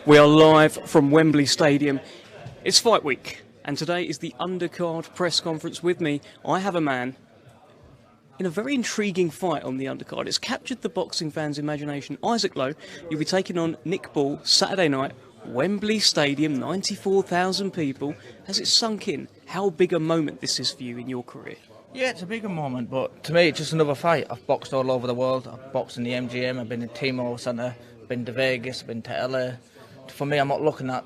We are live from Wembley Stadium. It's fight week, and today is the Undercard press conference. With me, I have a man in a very intriguing fight on the Undercard. It's captured the boxing fans' imagination. Isaac Lowe, you'll be taking on Nick Ball Saturday night, Wembley Stadium, 94,000 people. Has it sunk in how big a moment this is for you in your career? Yeah, it's a bigger moment, but to me, it's just another fight. I've boxed all over the world. I've boxed in the MGM, I've been in Timor Centre, been to Vegas, been to LA. For me, I'm not looking at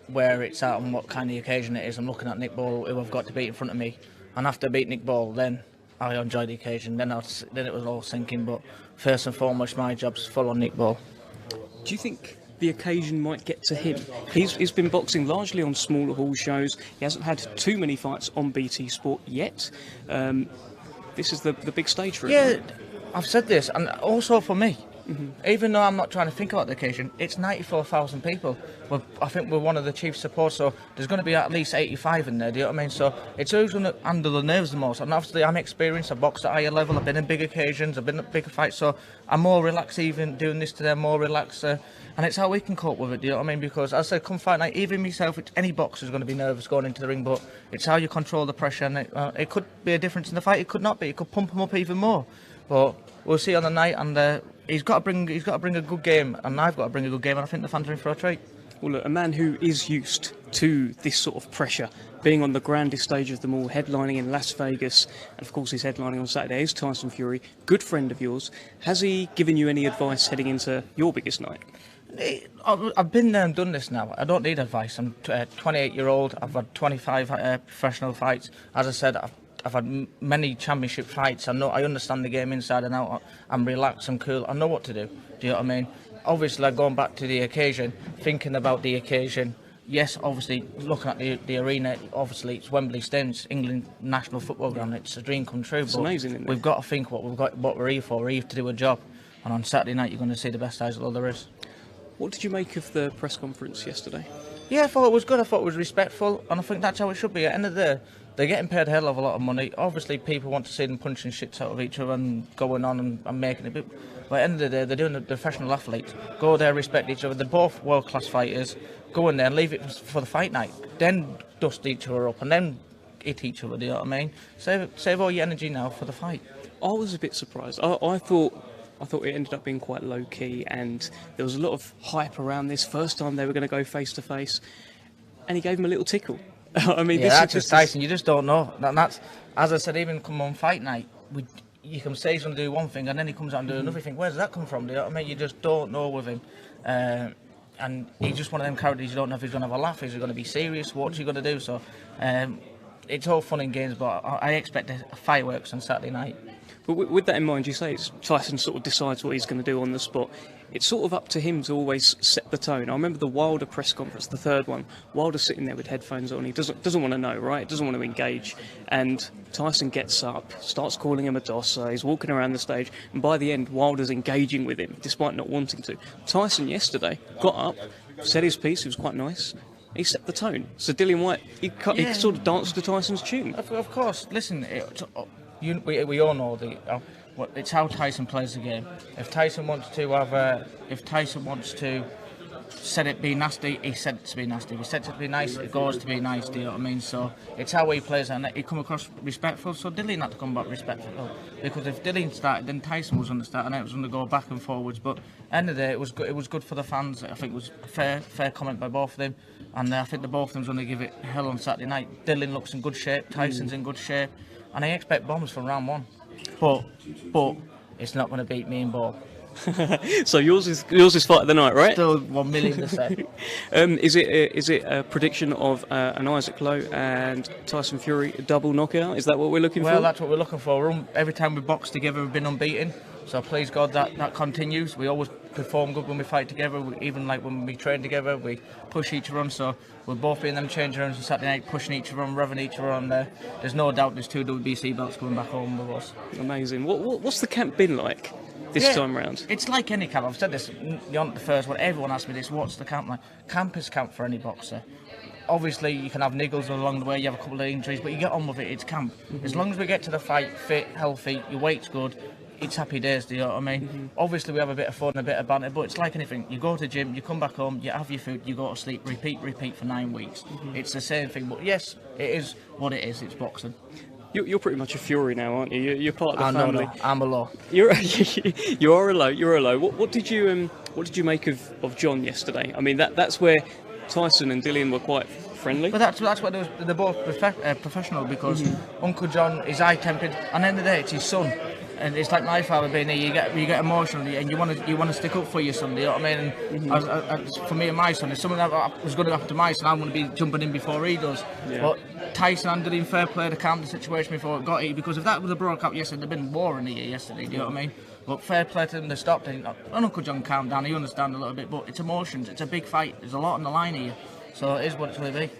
where it's at and what kind of occasion it is. I'm looking at Nick Ball, who I've got to beat in front of me. And after I beat Nick Ball, then I enjoy the occasion. Then it was all sinking. But first and foremost, my job's full on Nick Ball. Do you think the occasion might get to him? He's been boxing largely on smaller hall shows. He hasn't had too many fights on BT Sport yet. This is the big stage for him. Yeah, I've said this, and also for me. Even though I'm not trying to think about the occasion, it's 94,000 people. I think we're one of the chief supports, so there's going to be at least 85 in there, do you know what I mean? So it's who's going to handle the nerves the most. And obviously I'm experienced, I've boxed at higher level, I've been in big occasions, I've been at bigger fights, so I'm more relaxed even doing this to them, more relaxed. And it's how we can cope with it, do you know what I mean? Because as I said, come fight night, even myself, any boxer's going to be nervous going into the ring, but it's how you control the pressure, and it could be a difference in the fight, it could not be, it could pump them up even more. But we'll see on the night, and he's got to bring a good game, and I've got to bring a good game, and I think the fans are in for a treat. Well, look, a man who is used to this sort of pressure, being on the grandest stage of them all, headlining in Las Vegas, and of course he's headlining on Saturday, is Tyson Fury, good friend of yours. Has he given you any advice heading into your biggest night? I've been there and done this now. I don't need advice. I'm 28-year-old. I've had 25 professional fights. As I said, I've had many championship fights. I understand the game inside and out. I'm relaxed, I'm cool. I know what to do. Do you know what I mean? Obviously, going back to the occasion, thinking about the occasion. Yes, obviously, looking at the arena. Obviously, it's Wembley Stadium, it's England national football ground. It's a dream come true. It's amazing, isn't it? We've got to think what we're here for. We're here to do a job. And on Saturday night, you're going to see the best Isaac Lowe there is. What did you make of the press conference yesterday? Yeah, I thought it was good. I thought it was respectful, and I think that's how it should be. At the end of the day, they're getting paid a hell of a lot of money. Obviously, people want to see them punching shits out of each other and going on and making it. But at the end of the day, they're doing the professional athletes. Go there, respect each other. They're both world-class fighters. Go in there and leave it for the fight night. Then dust each other up and then hit each other. Do you know what I mean? Save all your energy now for the fight. I was a bit surprised. I thought it ended up being quite low-key, and there was a lot of hype around this. First time they were going to go face-to-face, and he gave him a little tickle. I mean, yeah, this that's is just Tyson. You just don't know. That's, as I said, even come on fight night, you can say he's going to do one thing, and then he comes out and do another thing. Where does that come from? Do you know what I mean? You just don't know with him. And he's just one of them characters. You don't know if he's going to have a laugh, is he going to be serious, what's he going to do? So it's all fun and games, but I expect fireworks on Saturday night. But with that in mind, you say Tyson sort of decides what he's going to do on the spot. It's sort of up to him to always set the tone. I remember the Wilder press conference, the third one. Wilder's sitting there with headphones on. He doesn't want to know, right? Doesn't want to engage. And Tyson gets up, starts calling him a dosser. He's walking around the stage, and by the end, Wilder's engaging with him, despite not wanting to. Tyson yesterday got up, said his piece. It was quite nice. He set the tone. So Dillian Whyte, he sort of danced to Tyson's tune. Of course. Listen, we all know it's how Tyson plays the game. If Tyson wants to said it be nasty, he said it to be nasty. If he said it to be nice, it goes to be nice. Do you know what I mean? So it's how he plays, and he come across respectful. So Dillian had to come back respectful, because if Dillian started, then Tyson was going to start, and it was going to go back and forwards. But at the end of the day, it was good. It was good for the fans. I think it was a fair comment by both of them, and I think the both of them's going to give it hell on Saturday night. Dillian looks in good shape. Tyson's in good shape, and I expect bombs from round one. But it's not going to beat me in ball. So yours is fight of the night, right? Still 1,000,000%. Is it a prediction of an Isaac Lowe and Tyson Fury double knockout? Is that what we're looking for? Well, that's what we're looking for. Every time we box together, we've been unbeaten. So please God that continues. We always perform good when we fight together. Even like when we train together, we push each other on. So we'll both be in them changing rooms on Saturday night, pushing each other on, revving each other on there. There's no doubt there's 2 WBC belts coming back home with us. Amazing. What's the camp been like this time round? It's like any camp. I've said this on the first one. Everyone asks me this, what's the camp like? Camp is camp for any boxer. Obviously, you can have niggles along the way, you have a couple of injuries, but you get on with it, it's camp. As long as we get to the fight fit, healthy, your weight's good, it's happy days, do you know what I mean? Obviously we have a bit of fun, a bit of banter, but it's like anything. You go to the gym, you come back home, you have your food, you go to sleep, repeat for 9 weeks. It's the same thing, but yes, it is what it is. It's boxing. You're pretty much a Fury now, aren't you? You're part of the family. No, I'm a Lowe. You are a Lowe. You're a Lowe. What did you make of John yesterday? I mean, that's where Tyson and Dillian were quite friendly. But that's what they're both professional, because Uncle John is high-tempered, and at the end of the day, it's his son. And it's like my father being here. You get emotional, and you want to stick up for your son. You know what I mean? And for me and my son, if something was going to happen to my son, I want to be jumping in before he does. Yeah. But Tyson handled him fair play to calm the situation before it got here. Because if that was a broke out yesterday, there'd been war in the year yesterday. Do you know what I mean? But fair play to them, they stopped it. And Uncle John calmed down. He understands a little bit, but it's emotions. It's a big fight. There's a lot on the line here, so it is what it's going to be.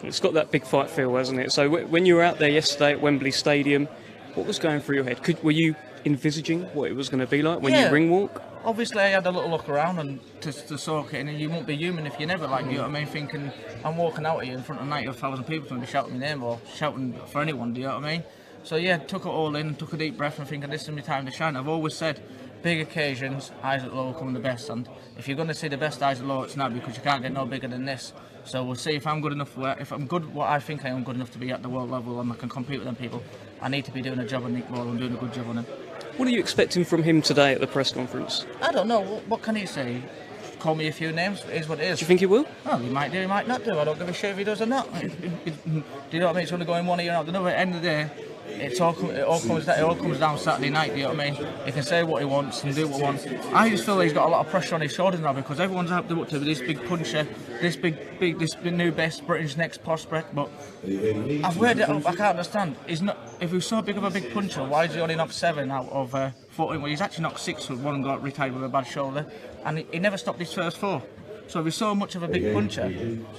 It's got that big fight feel, hasn't it? So when you were out there yesterday at Wembley Stadium, what was going through your head? Were you envisaging what it was going to be like when you ring walk? Obviously, I had a little look around and to soak it in, and you won't be human if you never you know what I mean, thinking I'm walking out here in front of 90,000 people to be shouting my name or shouting for anyone, do you know what I mean? So yeah, took it all in, took a deep breath and thinking this is my time to shine. I've always said, big occasions, Isaac Lowe will come the best, and if you're going to see the best Isaac Lowe, it's now, because you can't get no bigger than this. So we'll see if I'm good enough, if I'm good, what I think I am good enough to be at the world level and I can compete with them people. I need to be doing a job on Nick Ball and doing a good job on him. What are you expecting from him today at the press conference? I don't know. What can he say? Call me a few names. It is what it is. Do you think he will? Well, he might do, he might not do. I don't give a shit if he does or not. Do you know what I mean? It's only going one ear out the other. At the end of the day, it all comes down Saturday night. Do you know what I mean? He can say what he wants and do what he wants. I just feel he's got a lot of pressure on his shoulders now, because everyone's up to this big puncher, this new best British next prospect. But I've weighed it up. I can't understand. He's not. If he's so big of a big puncher, why is he only knocked 7 out of 14? Well, he's actually knocked 6 with one, got retired with a bad shoulder, and he never stopped his first 4. So if he's so much of a big puncher,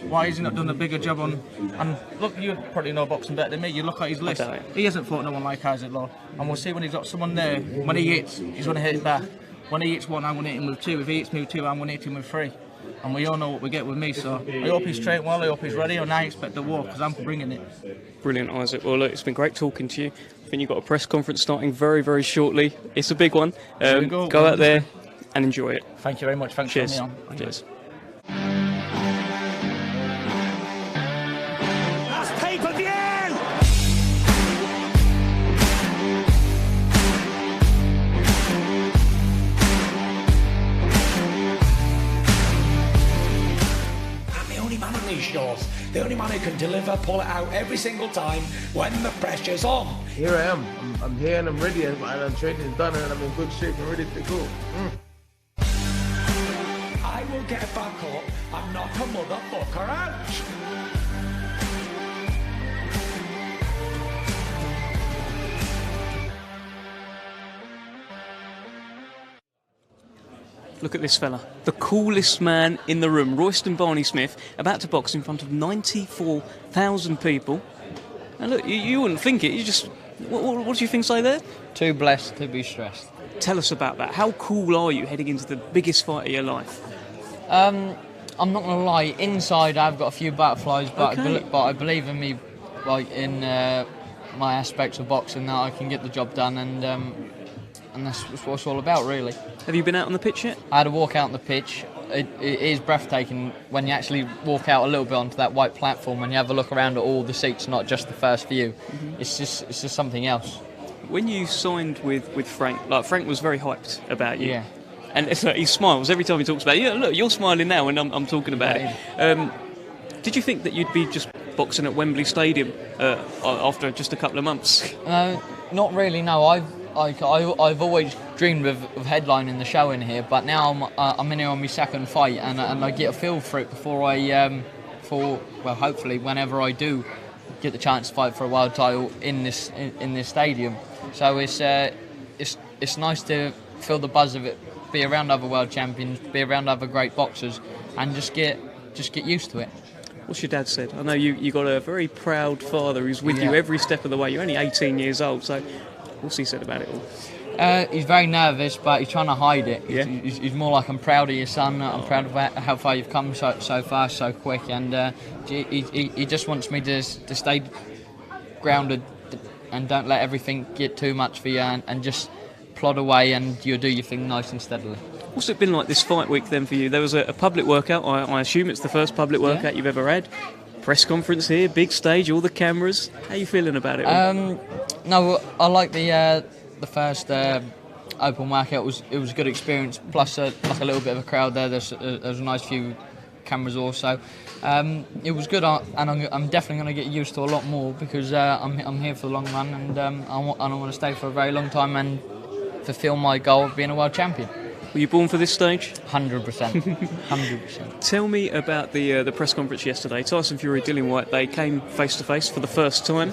why has he not done a bigger job on? And look, you probably know boxing better than me. You look at his list. He hasn't fought no one like Isaac Lowe. And we'll see when he's got someone there. When he hits, he's going to hit it back. When he hits 1, I'm going to hit him with 2. If he hits me with 2, I'm going to hit him with 3. And we all know what we get with me. So I hope he's trained well. I hope he's ready. And I expect the war, because I'm bringing it. Brilliant, Isaac. Well, look, it's been great talking to you. I think you've got a press conference starting very, very shortly. It's a big one. Go out there and enjoy it. Thank you very much. Thanks for having me on. Cheers. Shows. The only man who can deliver, pull it out every single time when the pressure's on. Here I am. I'm here and I'm ready, and I'm training done, and I'm in good shape and ready to go. I will get back up and knock a motherfucker out. Look at this fella, the coolest man in the room, Royston Barney-Smith, about to box in front of 94,000 people. And look, you wouldn't think it. You just, what do you think say there? Too blessed to be stressed. Tell us about that. How cool are you heading into the biggest fight of your life? I'm not going to lie. Inside, I've got a few butterflies, but I believe in me, like in my aspects of boxing, that I can get the job done, and that's what it's all about, really. Have you been out on the pitch yet? I had a walk out on the pitch. It is breathtaking when you actually walk out a little bit onto that white platform and you have a look around at all the seats, not just the first few. It's just something else. When you signed with Frank, Frank was very hyped about you. Yeah. And he smiles every time he talks about you. Yeah, look, you're smiling now when I'm talking about it. Did you think that you'd be just boxing at Wembley Stadium after just a couple of months? Not really, no. I've always dreamed of headlining the show in here, but now I'm in here on my second fight, and I get a feel for it before hopefully whenever I do get the chance to fight for a world title in this stadium. So it's nice to feel the buzz of it, be around other world champions, be around other great boxers, and just get used to it. What's your dad said? I know you got a very proud father who's with you every step of the way. You're only 18 years old, so what's he said about it all? He's very nervous, but he's trying to hide it. Yeah. He's more like, I'm proud of your son, I'm proud of how far you've come so far, so quick, and he just wants me to stay grounded and don't let everything get too much for you, and just plod away and you'll do your thing nice and steadily. What's it been like this fight week then for you? There was a public workout. I assume it's the first public workout you've ever had. Press conference here, big stage, all the cameras. How are you feeling about it all? No, I like the first open workout. It was a good experience. Plus, like a little bit of a crowd there. There's a nice few cameras also. It was good, and I'm definitely going to get used to a lot more because I'm here for the long run, and I want to stay for a very long time and fulfil my goal of being a world champion. Were you born for this stage? 100%. 100%. Tell me about the press conference yesterday. Tyson Fury, Dillian Whyte, they came face to face for the first time.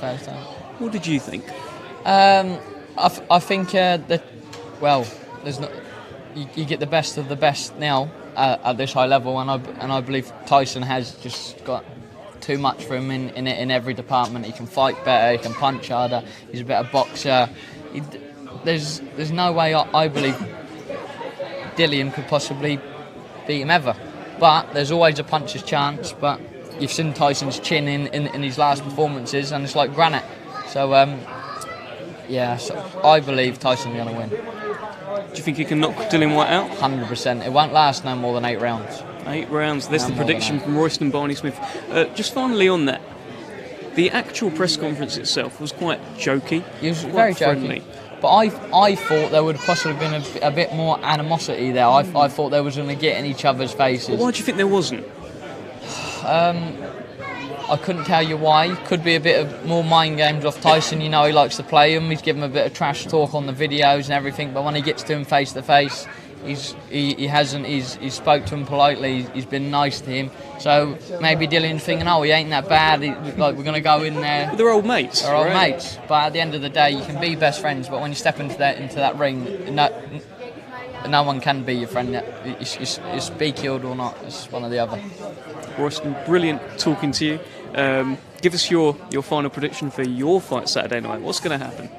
What did you think? I think that, well, there's not. You get the best of the best now at this high level, and I believe Tyson has just got too much for him in every department. He can fight better, he can punch harder, he's a better boxer. There's no way I believe Dillian could possibly beat him ever, but there's always a puncher's chance. But you've seen Tyson's chin in his last performances, and it's like granite. So so I believe Tyson's going to win. Do you think he can knock Dillian Whyte out? 100%. It won't last no more than 8 rounds. 8 rounds. There's the prediction from Royston Barney-Smith. Just finally on that, the actual press conference itself was quite jokey. It was quite very friendly. jokey. But I thought there would have possibly been a bit more animosity there. I thought they was going to get in each other's faces. But why do you think there wasn't? I couldn't tell you why. Could be a bit of more mind games off Tyson. You know, he likes to play him. He's given him a bit of trash talk on the videos and everything. But when he gets to him face to face, he spoke to him politely. He's been nice to him. So maybe Dillian's thinking, oh, he ain't that bad. We're going to go in there. But they're old mates. They're old mates. But at the end of the day, you can be best friends. But when you step into that ring, no one can be your friend. It's be killed or not. It's one or the other. Royston, brilliant talking to you. Give us your final prediction for your fight Saturday night. What's going to happen?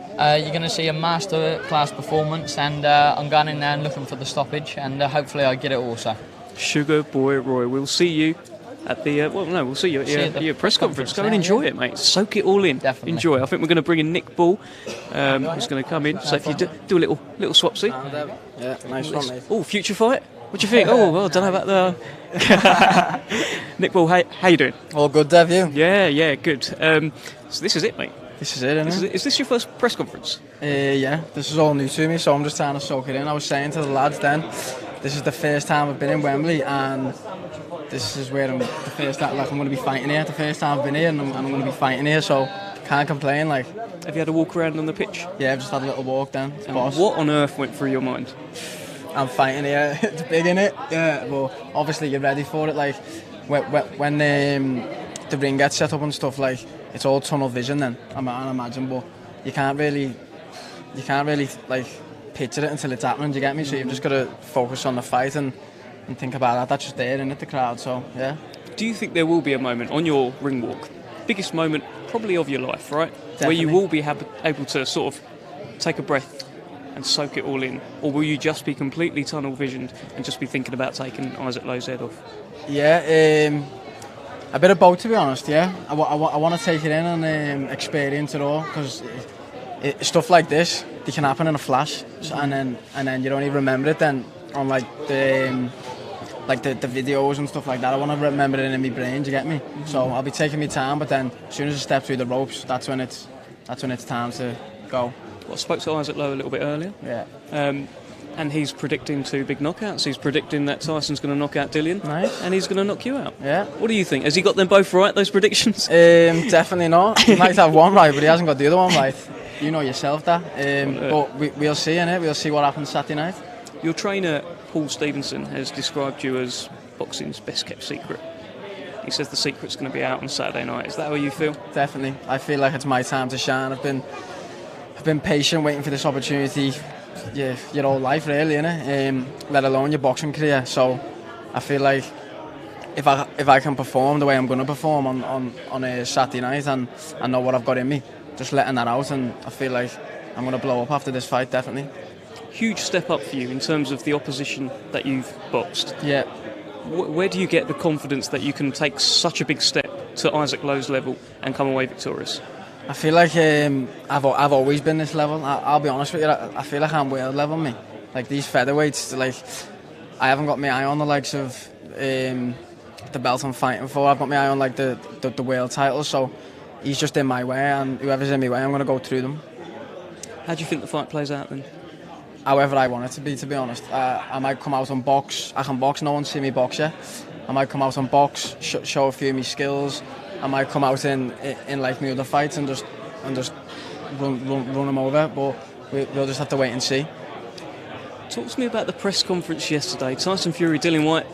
You're going to see a master-class performance, and I'm going in there and looking for the stoppage, and hopefully I get it also. Sugar Boy Roy, we'll see you at the... we'll see you at your press conference. Go and enjoy it, mate. Soak it all in. Definitely. Enjoy. I think we're going to bring in Nick Ball, who's going to come in. So if you do a little swapsy. Yeah, nice one, mate. Oh, future fight? What do you think? Oh, well, I don't know about the... Nick Ball, how you doing? All good, Dev, you? Yeah, good. So this is it, mate. This is it, isn't it? Is this your first press conference? Yeah, this is all new to me, so I'm just trying to soak it in. I was saying to the lads then, this is the first time I've been in Wembley, and this is where I'm going to be fighting here. The first time I've been here, and I'm going to be fighting here, so can't complain. Like, have you had a walk around on the pitch? Yeah, I've just had a little walk then. What on earth went through your mind? I'm fighting here. It's big, innit? Yeah, but obviously you're ready for it. Like when the ring gets set up and stuff, like it's all tunnel vision then. I imagine, but you can't really like picture it until it's happening. Do you get me? So you've just got to focus on the fight and think about that. That's just there, innit? The crowd. So yeah. Do you think there will be a moment on your ring walk, biggest moment probably of your life, right? Definitely. Where you will be able to sort of take a breath and soak it all in, or will you just be completely tunnel visioned and just be thinking about taking Isaac Lowe's head off? Yeah, a bit of both, to be honest. Yeah, I want to take it in and experience it all, because stuff like this, they can happen in a flash, and then you don't even remember it. Then on the videos and stuff like that, I want to remember it in my brain. Do you get me? So I'll be taking my time, but then as soon as I step through the ropes, that's when it's time to go. Well, I spoke to Isaac Lowe a little bit earlier. Yeah. And he's predicting 2 big knockouts. He's predicting that Tyson's going to knock out Dillian. Nice. And he's going to knock you out. Yeah. What do you think? Has he got them both right, those predictions? Definitely not. He might have one right, but he hasn't got the other one right. You know yourself that. But we'll see, innit? We'll see what happens Saturday night. Your trainer, Paul Stevenson, has described you as boxing's best-kept secret. He says the secret's going to be out on Saturday night. Is that how you feel? Definitely. I feel like it's my time to shine. I've been patient, waiting for this opportunity your whole life, really, innit? Let alone your boxing career. So I feel like if I can perform the way I'm going to perform on a Saturday night, and I know what I've got in me, just letting that out, and I feel like I'm going to blow up after this fight, definitely. Huge step up for you in terms of the opposition that you've boxed. Yeah. Where do you get the confidence that you can take such a big step to Isaac Lowe's level and come away victorious? I feel like I've always been this level. I'll be honest with you. I feel like I'm world level, me. Like these featherweights, like I haven't got my eye on the likes of the belt I'm fighting for. I've got my eye on like the world title. So he's just in my way, and whoever's in my way, I'm going to go through them. How do you think the fight plays out then? However I want it to be honest. I might come out and box. I can box. No one's seen me box yet. I might come out and box, show a few of my skills. I might come out in like my other fights and just run them over. But we'll just have to wait and see. Talk to me about the press conference yesterday. Tyson Fury, Dillian Whyte,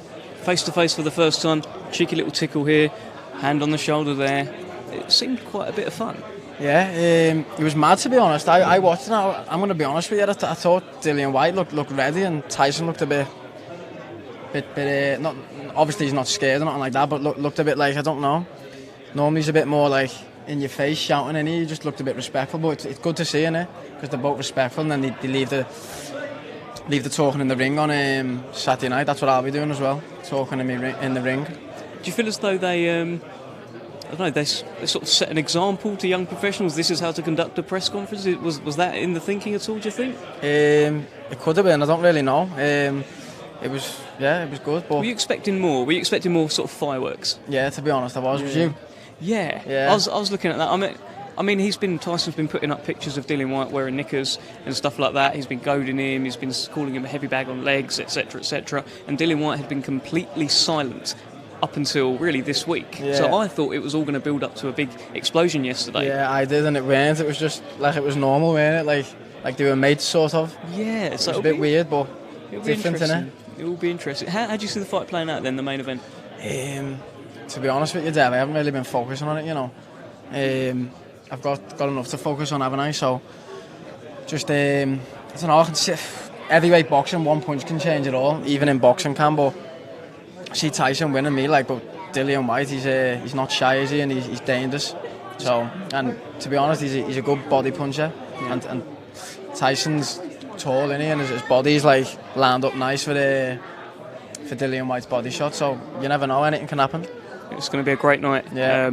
face to face for the first time. Cheeky little tickle here, hand on the shoulder there. It seemed quite a bit of fun. Yeah, it was mad to be honest. I watched it. I'm going to be honest with you. I thought Dillian Whyte looked ready, and Tyson looked a bit not. Obviously, he's not scared or nothing like that, but looked a bit like, I don't know. Normally, he's a bit more like in your face shouting, and he just looked a bit respectful. But it's good to see, innit? Because they're both respectful, and then they leave the talking in the ring on Saturday night. That's what I'll be doing as well, talking in the ring. Do you feel as though they, I don't know, they sort of set an example to young professionals? This is how to conduct a press conference. Was that in the thinking at all? Do you think? It could have been. I don't really know. It was good. But were you expecting more? Were you expecting more sort of fireworks? Yeah, to be honest, I was. Was you? Yeah. I was looking at that. I mean, Tyson's been putting up pictures of Dillian Whyte wearing knickers and stuff like that. He's been goading him. He's been calling him a heavy bag on legs, etc., etc. And Dillian Whyte had been completely silent up until really this week. Yeah. So I thought it was all going to build up to a big explosion yesterday. Yeah, I did, and it weren't. It was just like it was normal, weren't it? Like they were mates, sort of. Yeah, it was a bit weird, but different, innit? It will be interesting. How do you see the fight playing out then, the main event? To be honest with you, Dev, I haven't really been focusing on it, you know. I've got enough to focus on, haven't I? So, just, I don't know, I can see heavyweight boxing, one punch can change it all, even in boxing can, but I see Tyson winning me, but Dillian Whyte, he's not shy, is he? And he's dangerous. So, and to be honest, he's a good body puncher, and Tyson's tall, isn't he? And his body's lined up nice for Dillian Whyte's body shot. So you never know, anything can happen. It's going to be a great night. Yeah.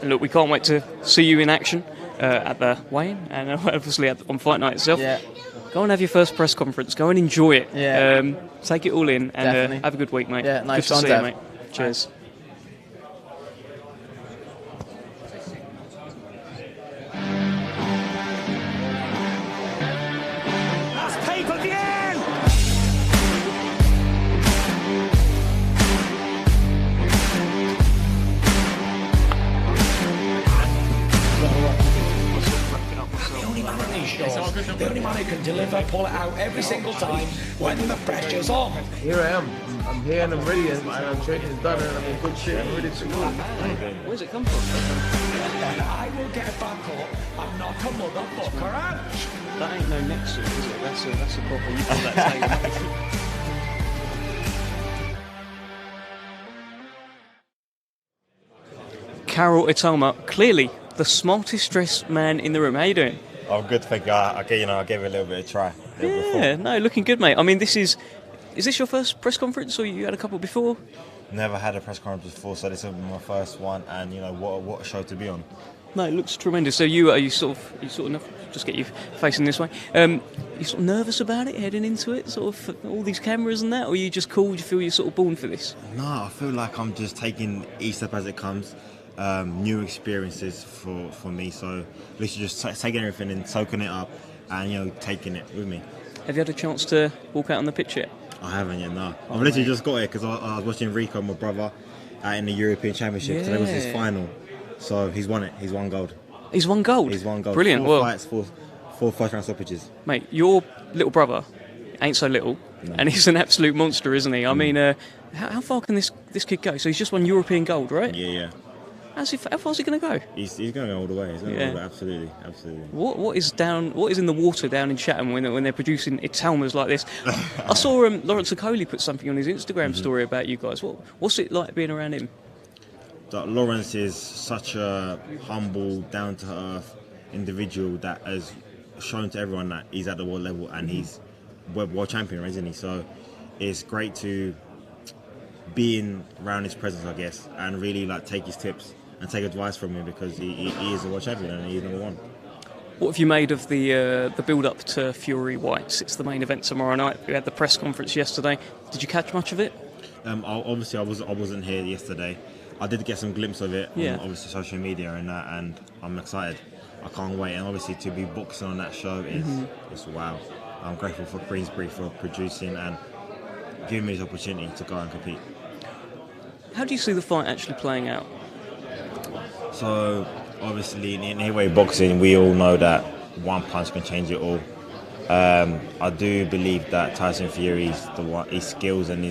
Look, we can't wait to see you in action at the weigh-in and obviously on fight night itself. Yeah. Go and have your first press conference. Go and enjoy it. Yeah. Take it all in and have a good week, mate. Yeah, nice good to see Dev. you, mate. Cheers. The only man who can deliver, pull it out every single time when the pressure's on. Here I am. I'm here and I'm ready, and my training is done, and I'm in good shape. I'm ready to go. Where's it come from? I will get back up and knock a motherfucker out. That ain't no neck suit, is it? That's a proper. You call that tailor. Karol Itauma, clearly the smartest dressed man in the room. How you doing? Oh, good. Thank you. I gave it a little bit of try. Yeah, no, looking good, mate. I mean, is this your first press conference, or you had a couple before? Never had a press conference before, so this will be my first one, and what a show to be on. No, it looks tremendous. So you sort of just get you facing this way. You sort of nervous about it, heading into it, sort of all these cameras and that, or are you just cool? Do you feel you're sort of born for this? No, I feel like I'm just taking each step as it comes. New experiences for me, so literally just taking everything and soaking it up and taking it with me. Have you had a chance to walk out on the pitch yet? I haven't yet, no. I've literally just got it because I was watching Rico, my brother, in the European Championship, so that was his final. So he's won it. He's won gold. He's won gold? He's won gold. Brilliant. Four fights, four first-round stoppages. Mate, your little brother ain't so little, and he's an absolute monster, isn't he? I mean, how far can this kid go? So he's just won European gold, right? Yeah. How far is he going to go? He's going to go all the way. He's going to go all the way. Absolutely. What is in the water down in Chatham when they're producing Itaumas like this? I saw Lawrence Okoli put something on his Instagram story about you guys. What's it like being around him? Lawrence is such a humble, down-to-earth individual that has shown to everyone that he's at the world level and he's world champion, isn't he? So it's great to be around his presence, I guess, and really take his tips and take advice from him, because he is a world champion and he's number one. What have you made of the build-up to Fury Whyte? It's the main event tomorrow night. We had the press conference yesterday. Did you catch much of it? Obviously, I wasn't here yesterday. I did get some glimpse of it on obviously social media and that, and I'm excited. I can't wait, and obviously to be boxing on that show is wow. I'm grateful for Queensbury for producing and giving me this opportunity to go and compete. How do you see the fight actually playing out? So obviously in heavyweight boxing, we all know that one punch can change it all. I do believe that Tyson Fury's his skills and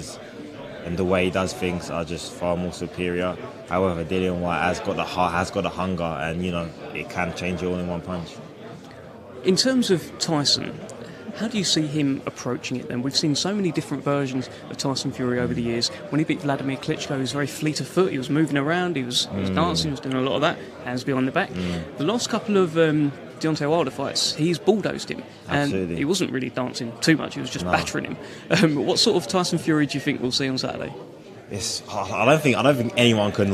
the way he does things are just far more superior. However, Dillian Whyte has got the heart, has got the hunger, and it can change it all in one punch. In terms of Tyson, how do you see him approaching it then? We've seen so many different versions of Tyson Fury over the years. When he beat Vladimir Klitschko, he was very fleet of foot, he was moving around, he was dancing, he was doing a lot of that, hands behind the back. The last couple of Deontay Wilder fights, he's bulldozed him. Absolutely. And he wasn't really dancing too much, he was just battering him. What sort of Tyson Fury do you think we'll see on Saturday? I don't think anyone can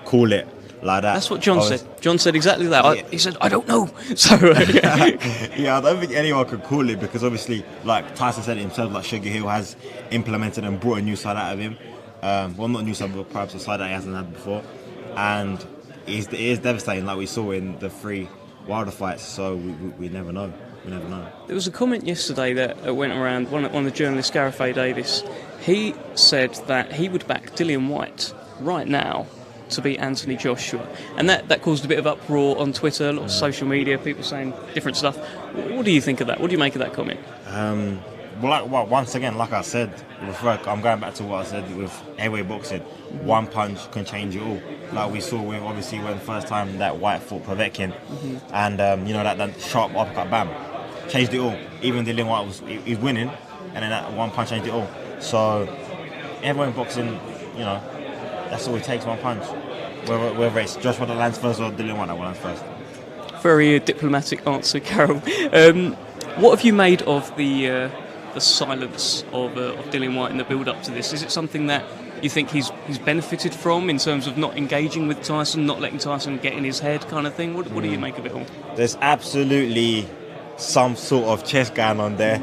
call it like that. That's what John said. John said exactly that. He said, I don't know. So yeah, I don't think anyone could call it, because obviously, like Tyson said it himself, Sugar Hill has implemented and brought a new side out of him. Well, not a new side, but perhaps a side that he hasn't had before. And it is devastating, like we saw in the 3 Wilder fights. So we never know. We never know. There was a comment yesterday that went around, one of the journalists, Gareth A. Davis. He said that he would back Dillian Whyte right now to beat Anthony Joshua, and that caused a bit of uproar on Twitter, a lot of social media, people saying different stuff. What do you think of that? What do you make of that comment? Once again, like I said, I'm going back to what I said with heavyweight boxing. One punch can change it all. Like we saw with obviously when the first time that Whyte fought Povetkin, and that sharp uppercut, bam, changed it all. Even Dillian Whyte he's winning, and then that one punch changed it all. So heavyweight boxing, that's all it takes, one punch. Whether it's Joshua that lands first or Dillian Whyte that lands first. Very diplomatic answer, Karol. What have you made of the silence of Dillian Whyte in the build-up to this? Is it something that you think he's benefited from in terms of not engaging with Tyson, not letting Tyson get in his head kind of thing? What do you make of it all? There's absolutely some sort of chess going on there,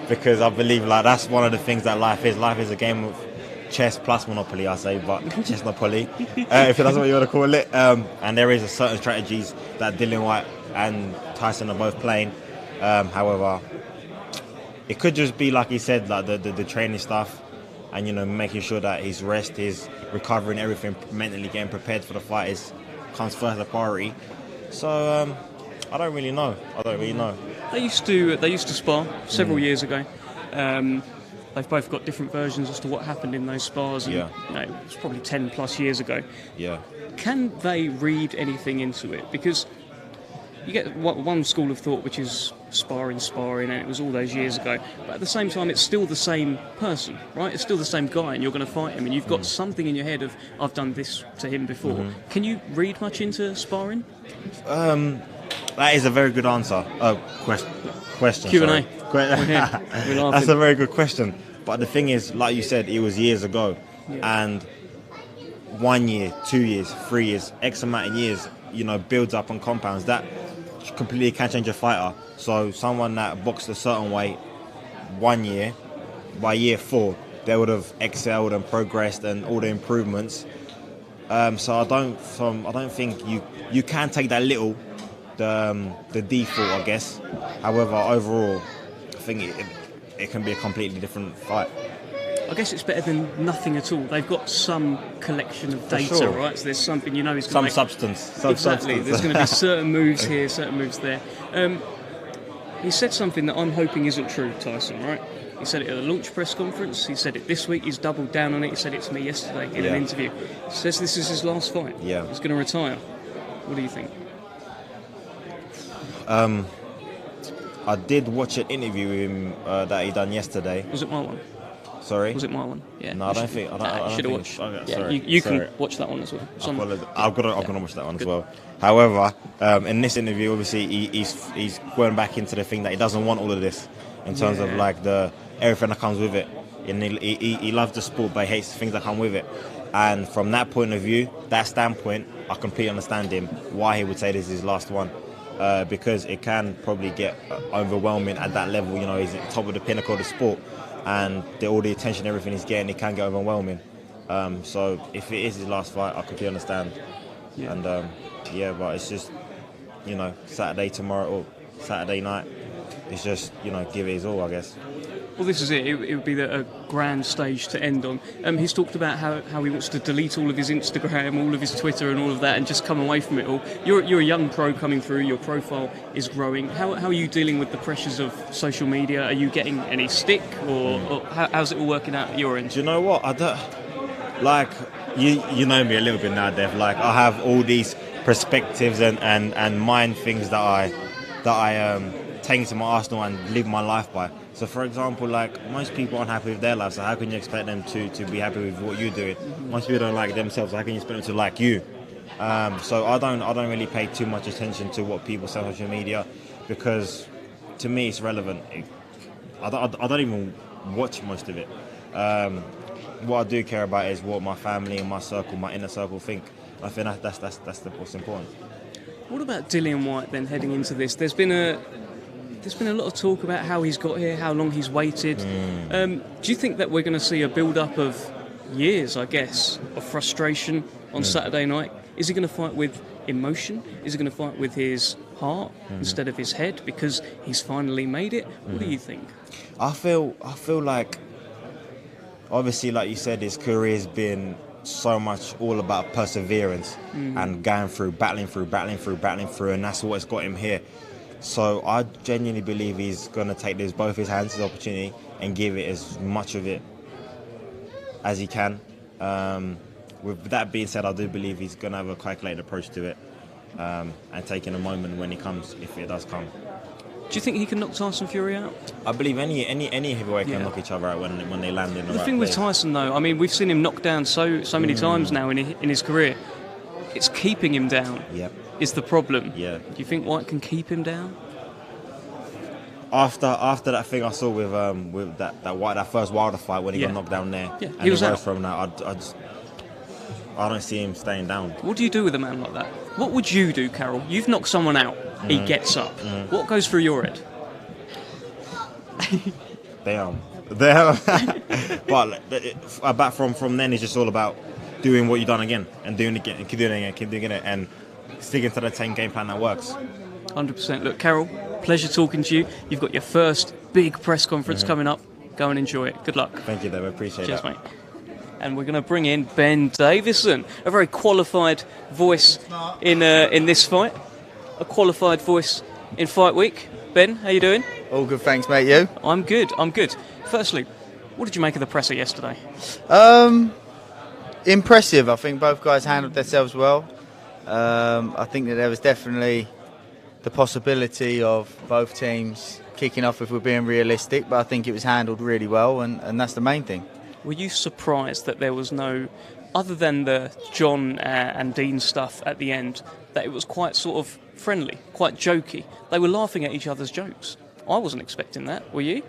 because I believe that's one of the things that life is. Life is a game of chess plus Monopoly, I say, but chess Monopoly, if that's what you want to call it. And there is a certain strategies that Dillian Whyte and Tyson are both playing. However, it could just be like he said, the training stuff, and making sure that his rest, his recovering, everything, mentally getting prepared for the fight comes first as a priority. So I don't really know. They used to spar several years ago. They've both got different versions as to what happened in those spars. And, it's probably 10 plus years ago. Yeah. Can they read anything into it? Because you get one school of thought, which is sparring, and it was all those years ago. But at the same time, it's still the same person, right? It's still the same guy, and you're going to fight him, and you've got something in your head of, I've done this to him before. Can you read much into sparring? That is a very good answer. Question. Q&A. That's a very good question. But the thing is, like you said, it was years ago. Yeah. And 1 year, 2 years, 3 years, X amount of years, builds up and compounds. That completely can change a fighter. So someone that boxed a certain way 1 year, by year 4, they would have excelled and progressed and all the improvements. So I don't think you can take that little, the default, I guess. However, overall, I think it can be a completely different fight. I guess it's better than nothing at all. They've got some collection of data, sure. right? So there's something he's going to some make. Substance. Exactly. There's going to be certain moves here, certain moves there. He said something that I'm hoping isn't true, Tyson, right? He said it at a launch press conference. He said it this week. He's doubled down on it. He said it to me yesterday in an interview. He says this is his last fight. Yeah. He's going to retire. What do you think? I did watch an interview with him that he done yesterday. Was it my one? Sorry? Was it my one? Yeah. No, I don't think. I should have watched. Okay, yeah, sorry. you can watch that one as well. I'm gonna watch that one as well. However, in this interview, obviously, he's going back into the thing that he doesn't want all of this, in terms of the everything that comes with it. And he loves the sport, but he hates the things that come with it. And from that point of view, that standpoint, I completely understand him, why he would say this is his last one. Because it can probably get overwhelming at that level. You know, he's at the top of the pinnacle of the sport, and all the attention, everything he's getting, it can get overwhelming. So if it is his last fight, I completely understand. Yeah. And but it's just, you know, Saturday tomorrow or Saturday night. It's just, you know, give it his all, I guess. Well, this is it. It would be a grand stage to end on. He's talked about how he wants to delete all of his Instagram, all of his Twitter and all of that and just come away from it all. You're a young pro coming through. Your profile is growing. How are you dealing with the pressures of social media? Are you getting any stick or how's it all working out at your end? Do you know what? I don't... Like, you know me a little bit now, Dev. Like, I have all these perspectives and mind things that I take into my arsenal and live my life by. So, for example, like, most people aren't happy with their life, so how can you expect them to be happy with what you're doing? Most people don't like themselves, so how can you expect them to like you? So I don't really pay too much attention to what people say on social media, because to me it's relevant. I don't even watch most of it. What I do care about is what my family and my circle, my inner circle think. I think that's what's important. What about Dillian Whyte then heading into this? There's been a lot of talk about how he's got here, how long he's waited. Do you think that we're going to see a build-up of years, I guess, of frustration on Saturday night? Is he going to fight with emotion? Is he going to fight with his heart instead of his head because he's finally made it? What do you think? I feel like, obviously, like you said, his career has been so much all about perseverance and going through, battling through, and that's what's got him here. So I genuinely believe he's going to take both his hands, his opportunity, and give it as much of it as he can. With that being said, I do believe he's going to have a calculated approach to it and taking a moment when it comes, if it does come. Do you think he can knock Tyson Fury out? I believe any heavyweight can knock each other out when they land in the right thing place. with Tyson, though, I mean, we've seen him knocked down so many times now in his career. It's keeping him down. Yep. Is the problem. Yeah. Do you think Whyte can keep him down? After that thing I saw with that first Wilder fight when he got knocked down there, and he was out from that, I don't see him staying down. What do you do with a man like that? What would you do, Karol? You've knocked someone out. He gets up. What goes through your head? Damn. But from then it's just all about doing what you've done again and doing it again and keep doing it and sticking to the same game plan that works. 100%. Look, Karol, pleasure talking to you. You've got your first big press conference coming up. Go and enjoy it. Good luck. Thank you, Dave. I appreciate it. Cheers, mate. And we're going to bring in Ben Davison, a very qualified voice in this fight, a qualified voice in Fight Week. Ben, how you doing? All good, thanks, mate. You? I'm good. Firstly, what did you make of the presser yesterday? Impressive. I think both guys handled themselves well. I think that there was definitely the possibility of both teams kicking off if we're being realistic, but I think it was handled really well, and that's the main thing. Were you surprised that there was no, other than the John and Dean stuff at the end, that it was quite sort of friendly, quite jokey? They were laughing at each other's jokes. I wasn't expecting that. Were you?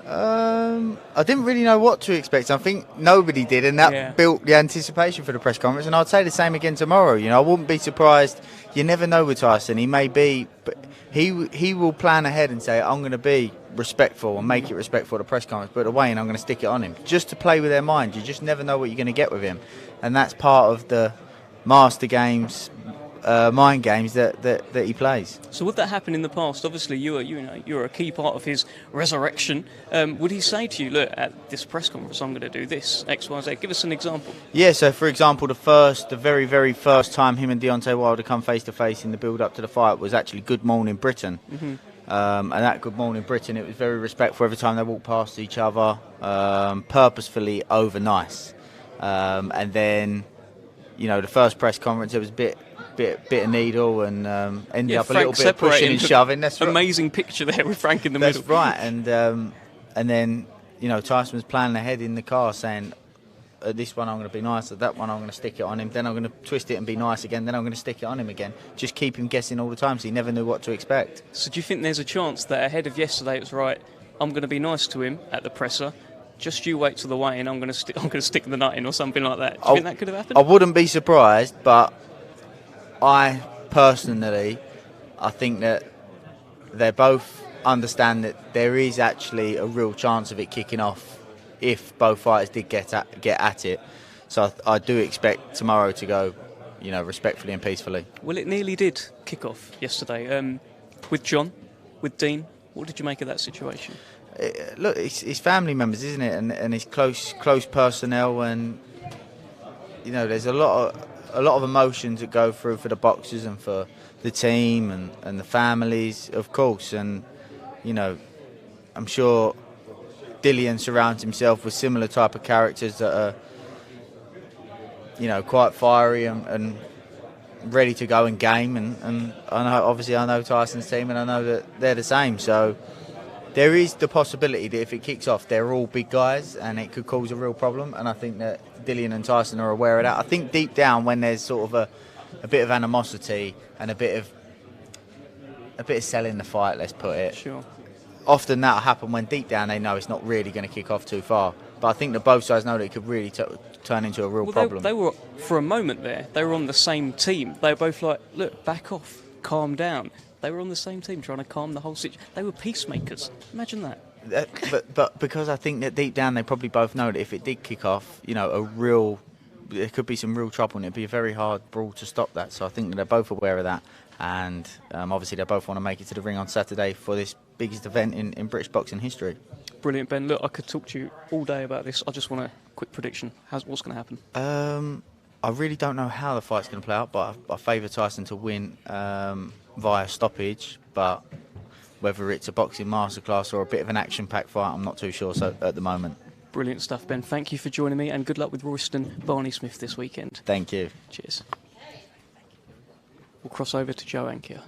I didn't really know what to expect. I think nobody did, and that built the anticipation for the press conference. And I'd say the same again tomorrow. You know, I wouldn't be surprised. You never know with Tyson. He may be, but he will plan ahead and say, "I'm going to be respectful and make it respectful at the press conference, but away and I'm going to stick it on him," just to play with their mind. You just never know what you're going to get with him, and that's part of the master games, mind games that he plays. So would that happen in the past? Obviously, you're a key part of his resurrection. Would he say to you, "Look, at this press conference, I'm going to do this X, Y, Z"? Give us an example. Yeah. So for example, the very, very first time him and Deontay Wilder come face to face in the build up to the fight was actually Good Morning Britain. And that Good Morning Britain, it was very respectful every time they walked past each other, purposefully over nice. And then, the first press conference, it was a bit of needle and ended up a little bit pushing and shoving. That's right. Amazing picture there with Frank in the middle. That's right. And then, Tyson was planning ahead in the car saying, at this one I'm going to be nice, at that one I'm going to stick it on him, then I'm going to twist it and be nice again, then I'm going to stick it on him again. Just keep him guessing all the time, so he never knew what to expect. So do you think there's a chance that ahead of yesterday it was right, I'm going to be nice to him at the presser, just you wait till the weigh-in, I'm going to stick the nut in or something like that. Do you think that could have happened? I wouldn't be surprised, but I personally, I think that they both understand that there is actually a real chance of it kicking off if both fighters did get at it. So I do expect tomorrow to go, respectfully and peacefully. Well, it nearly did kick off yesterday. With John, with Dean, what did you make of that situation? Look, it's family members, isn't it? And it's close personnel, and there's a lot of emotions that go through for the boxers and for the team and the families, of course. And I'm sure Dillian surrounds himself with similar type of characters that are, quite fiery and ready to go in game. And I know Tyson's team, and I know that they're the same. So there is the possibility that if it kicks off, they're all big guys, and it could cause a real problem. And I think that Dillian and Tyson are aware of that. I think deep down, when there's sort of a bit of animosity and a bit of selling the fight, let's put it. Sure. Often that'll happen when deep down they know it's not really going to kick off too far. But I think that both sides know that it could really turn into a real problem. They were, for a moment there, they were on the same team. They were both like, look, back off, calm down. They were on the same team trying to calm the whole situation. They were peacemakers. Imagine that. But because I think that deep down they probably both know that if it did kick off, there could be some real trouble, and it'd be a very hard brawl to stop that. So I think that they're both aware of that, and obviously they both want to make it to the ring on Saturday for this biggest event in British boxing history. Brilliant, Ben. Look, I could talk to you all day about this. I just want a quick prediction. What's going to happen? I really don't know how the fight's going to play out, but I favour Tyson to win via stoppage. But whether it's a boxing masterclass or a bit of an action-packed fight, I'm not too sure at the moment. Brilliant stuff, Ben. Thank you for joining me, and good luck with Royston Barney-Smith this weekend. Thank you. Cheers. We'll cross over to Joe Ankia.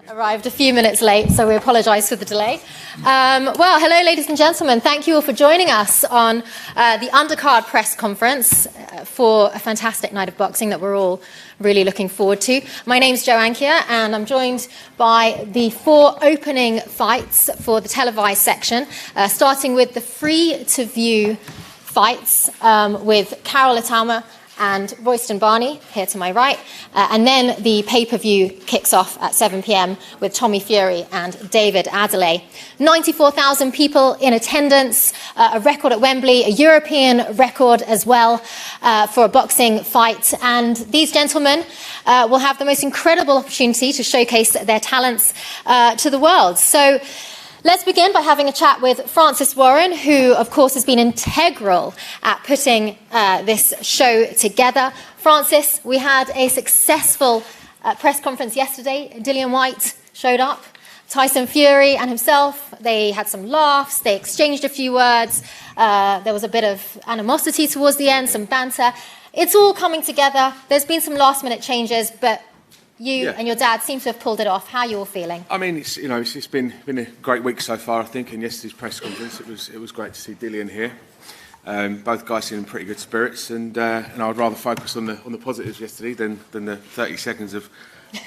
Arrived a few minutes late, so we apologise for the delay. Well, hello, ladies and gentlemen. Thank you all for joining us on the Undercard press conference for a fantastic night of boxing that we're all really looking forward to. My name's Jo Ankia, and I'm joined by the 4 opening fights for the televised section, starting with the free-to-view fights with Karol Itauma and Royston Barney, here to my right. And then the pay-per-view kicks off at 7 p.m. with Tommy Fury and David Adeleye. 94,000 people in attendance, a record at Wembley, a European record as well for a boxing fight. And these gentlemen will have the most incredible opportunity to showcase their talents to the world. So let's begin by having a chat with Francis Warren, who, of course, has been integral at putting this show together. Francis, we had a successful press conference yesterday. Dillian Whyte showed up. Tyson Fury and himself, they had some laughs. They exchanged a few words. There was a bit of animosity towards the end, some banter. It's all coming together. There's been some last-minute changes, but you and your dad seem to have pulled it off. How are you all feeling? I mean, it's been a great week so far, I think. And yesterday's press conference, it was great to see Dillian here. Both guys seem in pretty good spirits, and I'd rather focus on the positives yesterday than the 30 seconds of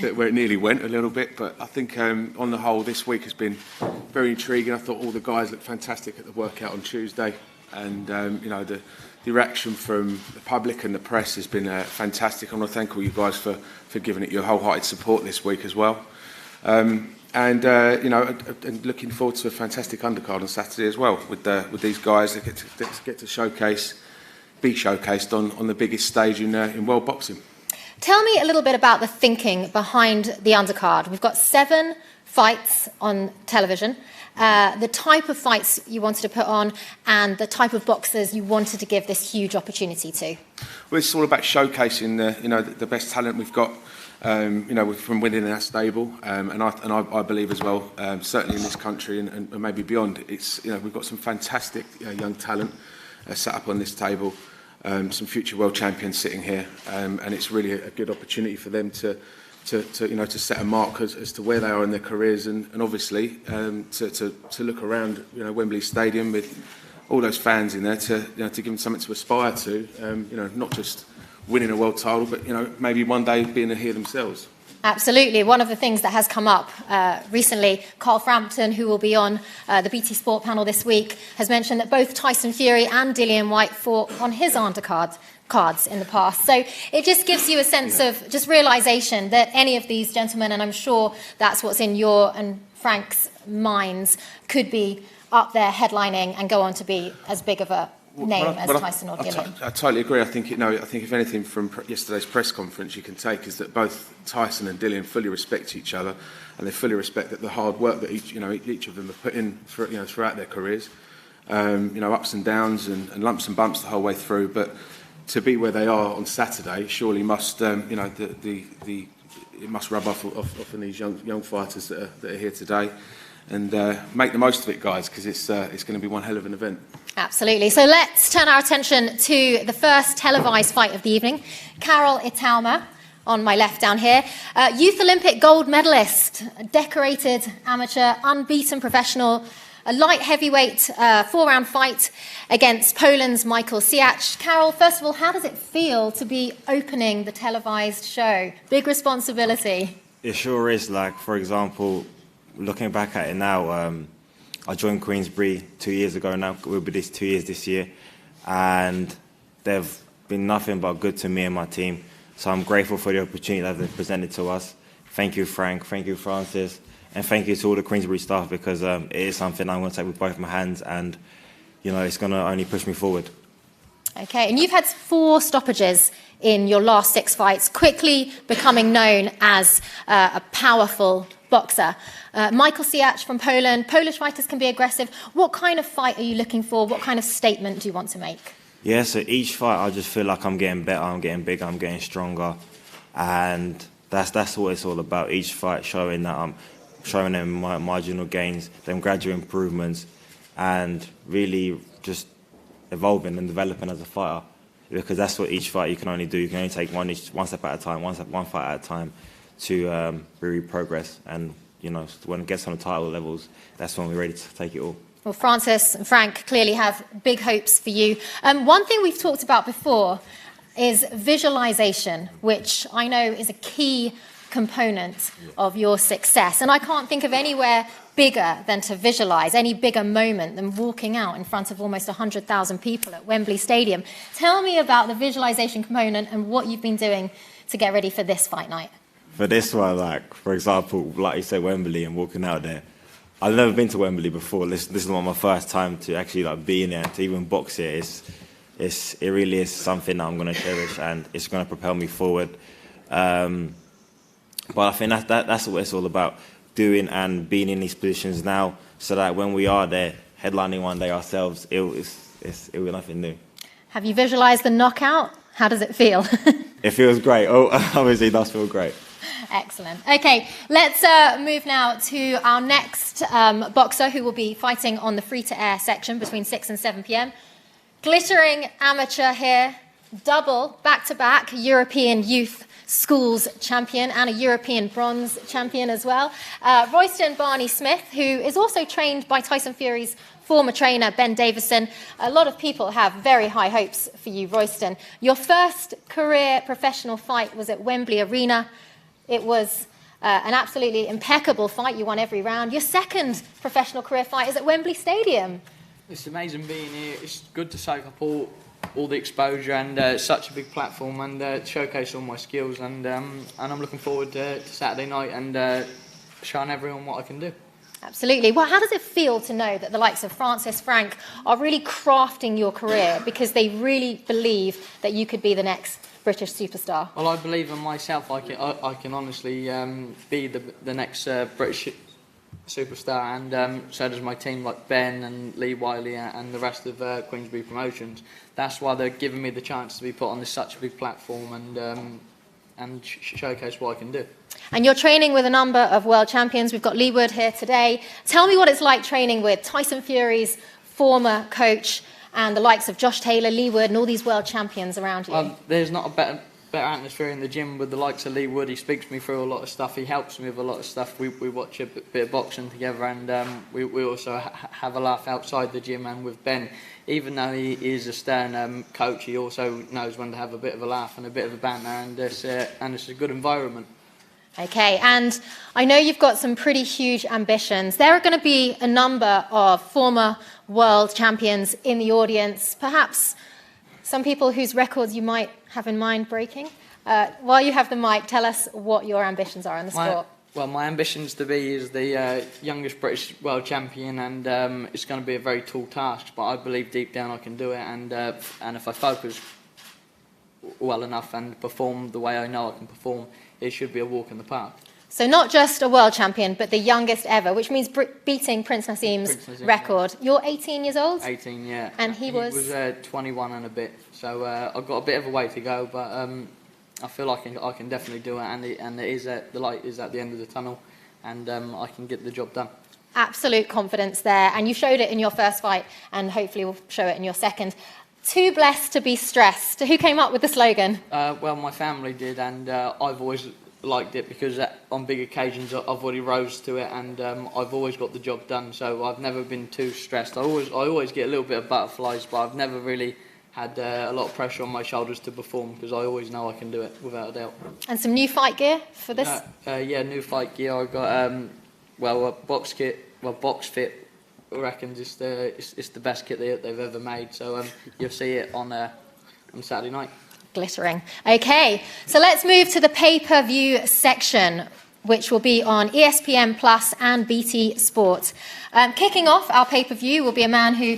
where it nearly went a little bit. But I think on the whole, this week has been very intriguing. I thought all the guys looked fantastic at the workout on Tuesday, and the reaction from the public and the press has been fantastic. I want to thank all you guys for giving it your wholehearted support this week as well. And looking forward to a fantastic undercard on Saturday as well with these guys that get to be showcased on the biggest stage in world boxing. Tell me a little bit about the thinking behind the undercard. We've got 7 fights on television. The type of fights you wanted to put on and the type of boxers you wanted to give this huge opportunity to. Well, it's all about showcasing the best talent we've got, from within our stable, and I believe as well, certainly in this country and maybe beyond. It's we've got some fantastic young talent set up on this table, some future world champions sitting here, and it's really a good opportunity for them to set a mark as to where they are in their careers, and obviously to look around Wembley Stadium with all those fans in there to give them something to aspire to, not just winning a world title, but maybe one day being here themselves. Absolutely. One of the things that has come up recently, Carl Frampton, who will be on the BT Sport panel this week, has mentioned that both Tyson Fury and Dillian Whyte fought on his undercards in the past. So it just gives you a sense of just realisation that any of these gentlemen, and I'm sure that's what's in your and Frank's minds, could be up there headlining and go on to be as big of a name as Tyson or Dillian. I totally agree. I think if anything from yesterday's press conference you can take is that both Tyson and Dillian fully respect each other, and they fully respect that the hard work that each of them have put in throughout their careers. Ups and downs and lumps and bumps the whole way through, but to be where they are on Saturday surely must it must rub off on these young fighters that are here today. And make the most of it, guys, because it's going to be one hell of an event. Absolutely. So let's turn our attention to the first televised fight of the evening. Karol Itauma, on my left down here, Youth Olympic gold medalist, decorated amateur, unbeaten professional, a light heavyweight 4-round fight against Poland's Michael Siach. Karol, first of all, how does it feel to be opening the televised show? Big responsibility. It sure is. Like, for example, looking back at it now, I joined Queensbury 2 years ago now. We'll be 2 years this year. And they've been nothing but good to me and my team. So I'm grateful for the opportunity that they've presented to us. Thank you, Frank. Thank you, Francis. And thank you to all the Queensbury staff, because it is something I'm going to take with both my hands. And, it's going to only push me forward. OK, and you've had 4 stoppages in your last 6 fights, quickly becoming known as a powerful boxer. Michael Siach from Poland. Polish fighters can be aggressive. What kind of fight are you looking for? What kind of statement do you want to make? Yeah, so each fight I just feel like I'm getting better, I'm getting bigger, I'm getting stronger. And that's what it's all about. Each fight showing that I'm showing them my marginal gains, them gradual improvements, and really just evolving and developing as a fighter. Because that's what each fight you can only do. You can only take one step at a time, one fight at a time to really progress. And, when it gets on the title levels, that's when we're ready to take it all. Well, Francis and Frank clearly have big hopes for you. One thing we've talked about before is visualization, which I know is a key component of your success. And I can't think of anywhere bigger than to visualize, any bigger moment than walking out in front of almost 100,000 people at Wembley Stadium. Tell me about the visualization component and what you've been doing to get ready for this fight night. For this one, for example, like you said, Wembley and walking out there. I've never been to Wembley before. This is not my first time to actually be in there, to even box here. It really is something that I'm going to cherish, and it's going to propel me forward. But I think that's what it's all about, doing and being in these positions now, so that when we are there, headlining one day ourselves, it will be nothing new. Have you visualised the knockout? How does it feel? It feels great. Oh, obviously it does feel great. Excellent. OK, let's move now to our next boxer, who will be fighting on the free-to-air section between 6 and 7 p.m. Glittering amateur here, double, back-to-back European youth schools champion and a European bronze champion as well. Royston Barney-Smith, who is also trained by Tyson Fury's former trainer, Ben Davison. A lot of people have very high hopes for you, Royston. Your first career professional fight was at Wembley Arena. It was an absolutely impeccable fight. You won every round. Your second professional career fight is at Wembley Stadium. It's amazing being here. It's good to soak up all the exposure, and such a big platform, and showcase all my skills, and I'm looking forward to Saturday night and showing everyone what I can do. Absolutely. Well, how does it feel to know that the likes of Francis, Frank are really crafting your career because they really believe that you could be the next British superstar? Well, I believe in myself. I can honestly be the next British superstar, and so does my team, like Ben and Lee Wiley and the rest of Queensbury Promotions. That's why they're giving me the chance to be put on such a big platform and showcase what I can do. And you're training with a number of world champions. We've got Lee Wood here today. Tell me what it's like training with Tyson Fury's former coach and the likes of Josh Taylor, Lee Wood, and all these world champions around you. Well, there's not a better atmosphere in the gym with the likes of Lee Wood. He speaks to me through a lot of stuff. He helps me with a lot of stuff. We watch a bit of boxing together, and we also have a laugh outside the gym. And with Ben, even though he is a stern coach, he also knows when to have a bit of a laugh and a bit of a banter, and it's a good environment. Okay, and I know you've got some pretty huge ambitions. There are going to be a number of former world champions in the audience, perhaps some people whose records you might have in mind breaking. While you have the mic, tell us what your ambitions are in the sport. Well, my ambitions to be is the youngest British world champion, and it's going to be a very tall task, but I believe deep down I can do it, and if I focus well enough and perform the way I know I can perform, it should be a walk in the park. So not just a world champion, but the youngest ever, which means beating Prince Naseem's record. Yeah. You're 18 years old? 18, yeah. And he was 21 and a bit. So I've got a bit of a way to go, but I feel like I can definitely do it, and the light is at the end of the tunnel, and I can get the job done. Absolute confidence there, and you showed it in your first fight, and hopefully we'll show it in your second. Too blessed to be stressed. Who came up with the slogan? Well, my family did, and I've always liked it because on big occasions I've already rose to it, and I've always got the job done. So I've never been too stressed. I always get a little bit of butterflies, but I've never really had a lot of pressure on my shoulders to perform because I always know I can do it without a doubt. And some new fight gear for this? Yeah, new fight gear. I got a box kit. Well, Box Fit reckons it's the best kit they've ever made. So you'll see it on Saturday night. Glittering. Okay, so let's move to the pay-per-view section, which will be on ESPN Plus and BT Sport. Kicking off our pay-per-view will be a man who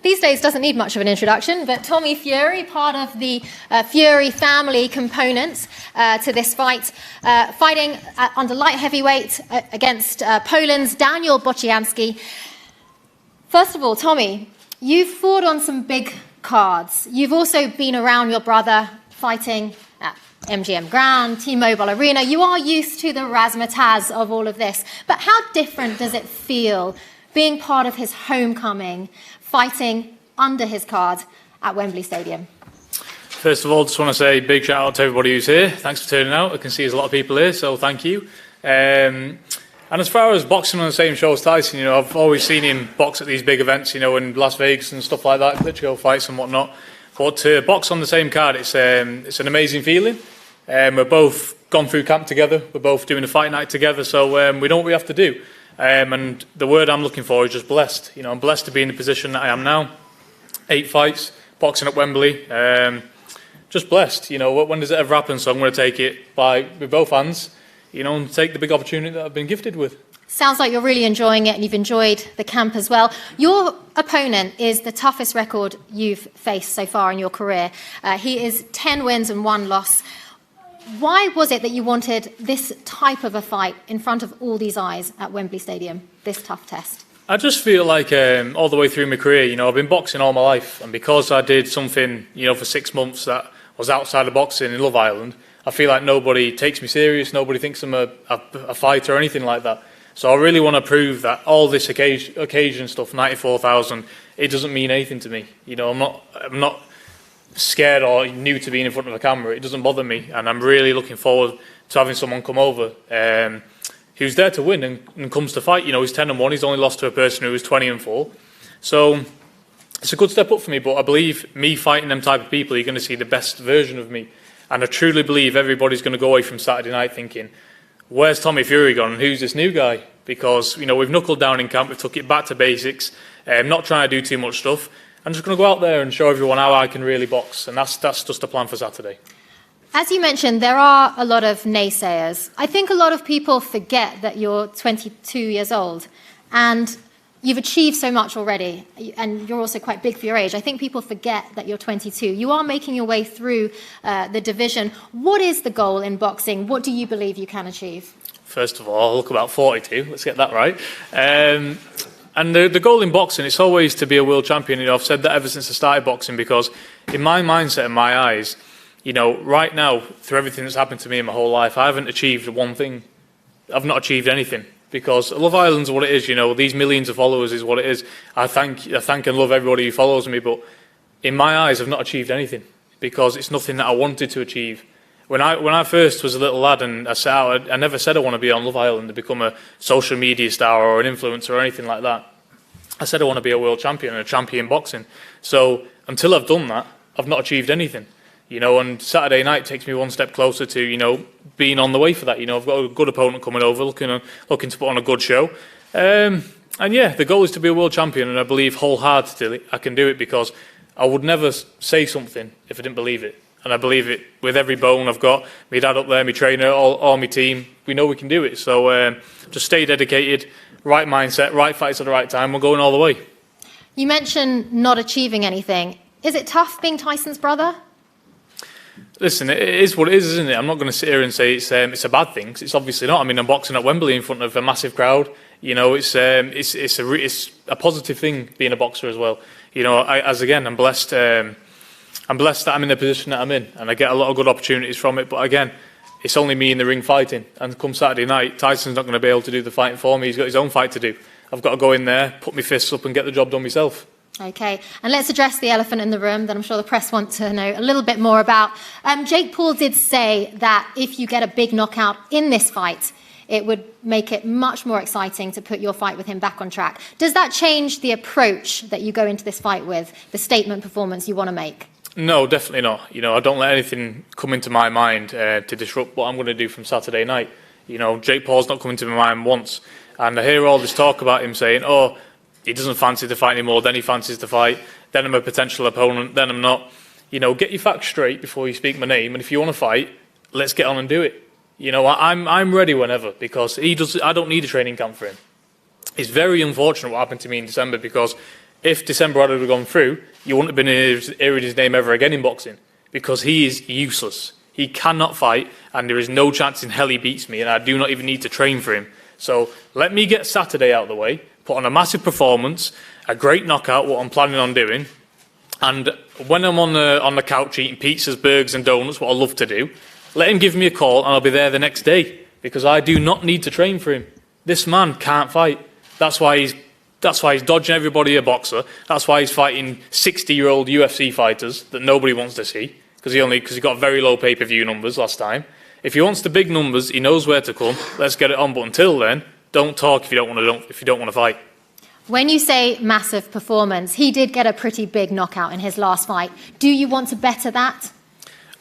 these days doesn't need much of an introduction, but Tommy Fury, part of the Fury family components to this fight, fighting under light heavyweight against Poland's Daniel Bocianski. First of all, Tommy, you've fought on some big cards. You've also been around your brother fighting at MGM Grand, T-Mobile Arena. You are used to the razzmatazz of all of this. But how different does it feel being part of his homecoming, fighting under his card at Wembley Stadium? First of all, just want to say a big shout out to everybody who's here. Thanks for turning out. I can see there's a lot of people here, so thank you. And as far as boxing on the same show as Tyson, I've always seen him box at these big events, in Las Vegas and stuff like that, Klitschko fights and whatnot. But to box on the same card, it's an amazing feeling. We're both gone through camp together. We're both doing a fight night together, so we know what we have to do. And the word I'm looking for is just blessed. I'm blessed to be in the position that I am now. 8 fights, boxing at Wembley. Just blessed. When does it ever happen? So I'm going to take it with both hands. And take the big opportunity that I've been gifted with. Sounds like you're really enjoying it, and you've enjoyed the camp as well. Your opponent is the toughest record you've faced so far in your career. He is 10 wins and 1 loss. Why was it that you wanted this type of a fight in front of all these eyes at Wembley Stadium, this tough test? I just feel like all the way through my career, I've been boxing all my life, and because I did something, for 6 months that was outside of boxing in Love Island, I feel like nobody takes me serious, nobody thinks I'm a fighter or anything like that. So I really want to prove that all this occasion stuff, 94,000, it doesn't mean anything to me. I'm not scared or new to being in front of a camera. It doesn't bother me, and I'm really looking forward to having someone come over who's there to win and comes to fight. He's 10-1. He's only lost to a person who was 20-4. So it's a good step up for me. But I believe me fighting them type of people, you're going to see the best version of me. And I truly believe everybody's going to go away from Saturday night thinking, where's Tommy Fury gone and who's this new guy? Because, we've knuckled down in camp, we've took it back to basics, not trying to do too much stuff. I'm just going to go out there and show everyone how I can really box. And that's just the plan for Saturday. As you mentioned, there are a lot of naysayers. I think a lot of people forget that you're 22 years old. And you've achieved so much already, and you're also quite big for your age. I think people forget that you're 22. You are making your way through the division. What is the goal in boxing? What do you believe you can achieve? First of all, I look about 42. Let's get that right. And the goal in boxing, it's always to be a world champion. I've said that ever since I started boxing, because in my mindset and my eyes, right now, through everything that's happened to me in my whole life, I haven't achieved one thing. I've not achieved anything. Because Love Island's what it is, these millions of followers is what it is. I thank and love everybody who follows me, but in my eyes, I've not achieved anything because it's nothing that I wanted to achieve. When I first was a little lad and I set out, I never said I want to be on Love Island to become a social media star or an influencer or anything like that. I said I want to be a world champion and a champion in boxing. So until I've done that, I've not achieved anything. you know, and Saturday night takes me one step closer to, you know, being on the way for that. You know, I've got a good opponent coming over, looking to put on a good show. And yeah, the goal is to be a world champion, and I believe wholeheartedly I can do it, because I would never say something if I didn't believe it. And I believe it with every bone I've got. My dad up there, my trainer, all my team, we know we can do it. So just stay dedicated, right mindset, right fights at the right time. We're going all the way. You mentioned not achieving anything. Is it tough being Tyson's brother? Listen, it is what it is, isn't it? I'm not going to sit here and say it's a bad thing, 'cause it's obviously not. I mean, I'm boxing at Wembley in front of a massive crowd. You know, it's a positive thing being a boxer as well. You know, I'm blessed. I'm blessed that I'm in the position that I'm in, and I get a lot of good opportunities from it. But again, it's only me in the ring fighting. And come Saturday night, Tyson's not going to be able to do the fighting for me. He's got his own fight to do. I've got to go in there, put my fists up, and get the job done myself. Okay, and let's address the elephant in the room that I'm sure the press want to know a little bit more about. Jake Paul did say that if you get a big knockout in this fight, it would make it much more exciting to put your fight with him back on track. Does that change the approach that you go into this fight with, the statement performance you want to make? No, definitely not. You know, I don't let anything come into my mind to disrupt what I'm going to do from Saturday night. You know, Jake Paul's not come into my mind once. And I hear all this talk about him saying, oh, he doesn't fancy the fight anymore, then he fancies the fight, then I'm a potential opponent, then I'm not. You know, get your facts straight before you speak my name, and if you want to fight, let's get on and do it. You know, I'm ready whenever, because I don't need a training camp for him. It's very unfortunate what happened to me in December, because if December had gone through, you wouldn't have been hearing his name ever again in boxing, because he is useless. He cannot fight, and there is no chance in hell he beats me, and I do not even need to train for him. So let me get Saturday out of the way, put on a massive performance, a great knockout, what I'm planning on doing, and when I'm on the couch eating pizzas, burgers and donuts, what I love to do, let him give me a call and I'll be there the next day, because I do not need to train for him. This man can't fight. That's why he's dodging everybody a boxer. That's why he's fighting 60-year-old UFC fighters that nobody wants to see, because he got very low pay-per-view numbers last time. If he wants the big numbers, he knows where to come. Let's get it on. But until then, don't talk if you don't want to fight. When you say massive performance, he did get a pretty big knockout in his last fight. Do you want to better that?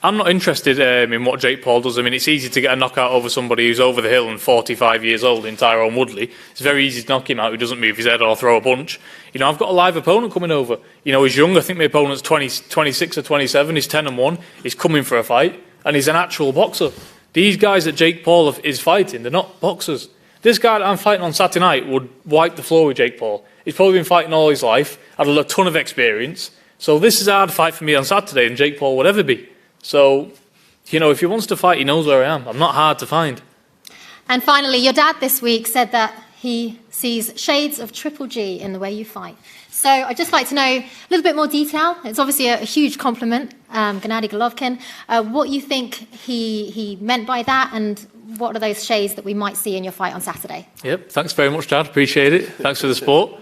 I'm not interested in what Jake Paul does. I mean, it's easy to get a knockout over somebody who's over the hill and 45 years old in Tyrone Woodley. It's very easy to knock him out who doesn't move his head or throw a punch. You know, I've got a live opponent coming over. You know, he's young. I think my opponent's 26 or 27. He's 10-1. He's coming for a fight, and he's an actual boxer. These guys that Jake Paul is fighting, they're not boxers. This guy that I'm fighting on Saturday night would wipe the floor with Jake Paul. He's probably been fighting all his life, had a ton of experience. So this is a hard fight for me on Saturday than Jake Paul would ever be. So, you know, if he wants to fight, he knows where I am. I'm not hard to find. And finally, your dad this week said that he sees shades of Triple G in the way you fight. So I'd just like to know a little bit more detail. It's obviously a huge compliment, Gennady Golovkin. What you think he meant by that, and what are those shades that we might see in your fight on Saturday? Yep, thanks very much, Dad. Appreciate it. Thanks for the support.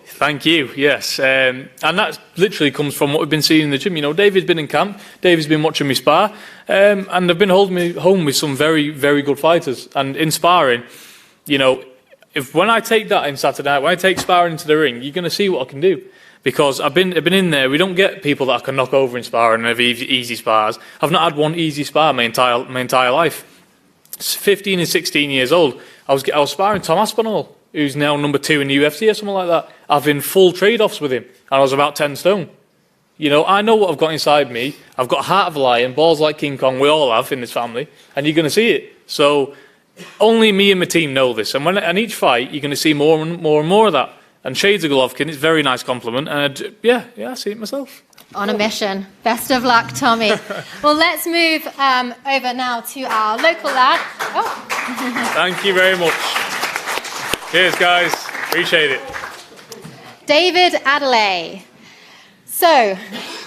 Thank you, yes. And that literally comes from what we've been seeing in the gym. You know, David's been in camp, David's been watching me spar, and I've been holding me home with some very, very good fighters. And in sparring, you know, when I take that in Saturday night, when I take sparring into the ring, you're going to see what I can do. Because I've been in there, we don't get people that I can knock over in sparring and have easy spars. I've not had one easy spar my entire life. 15 and 16 years old, I was sparring Tom Aspinall, who's now number 2 in the UFC or something like that. I've been full trade-offs with him, and I was about 10 stone. You know, I know what I've got inside me. I've got a heart of a lion, balls like King Kong, we all have in this family, and you're going to see it. So only me and my team know this, and in each fight, you're going to see more and more of that. And shades of Golovkin, it's a very nice compliment, and yeah, I see it myself. On a mission. Best of luck, Tommy. Well, let's move over now to our local lad. Oh. Thank you very much. Cheers, guys. Appreciate it. David Adeleye. So,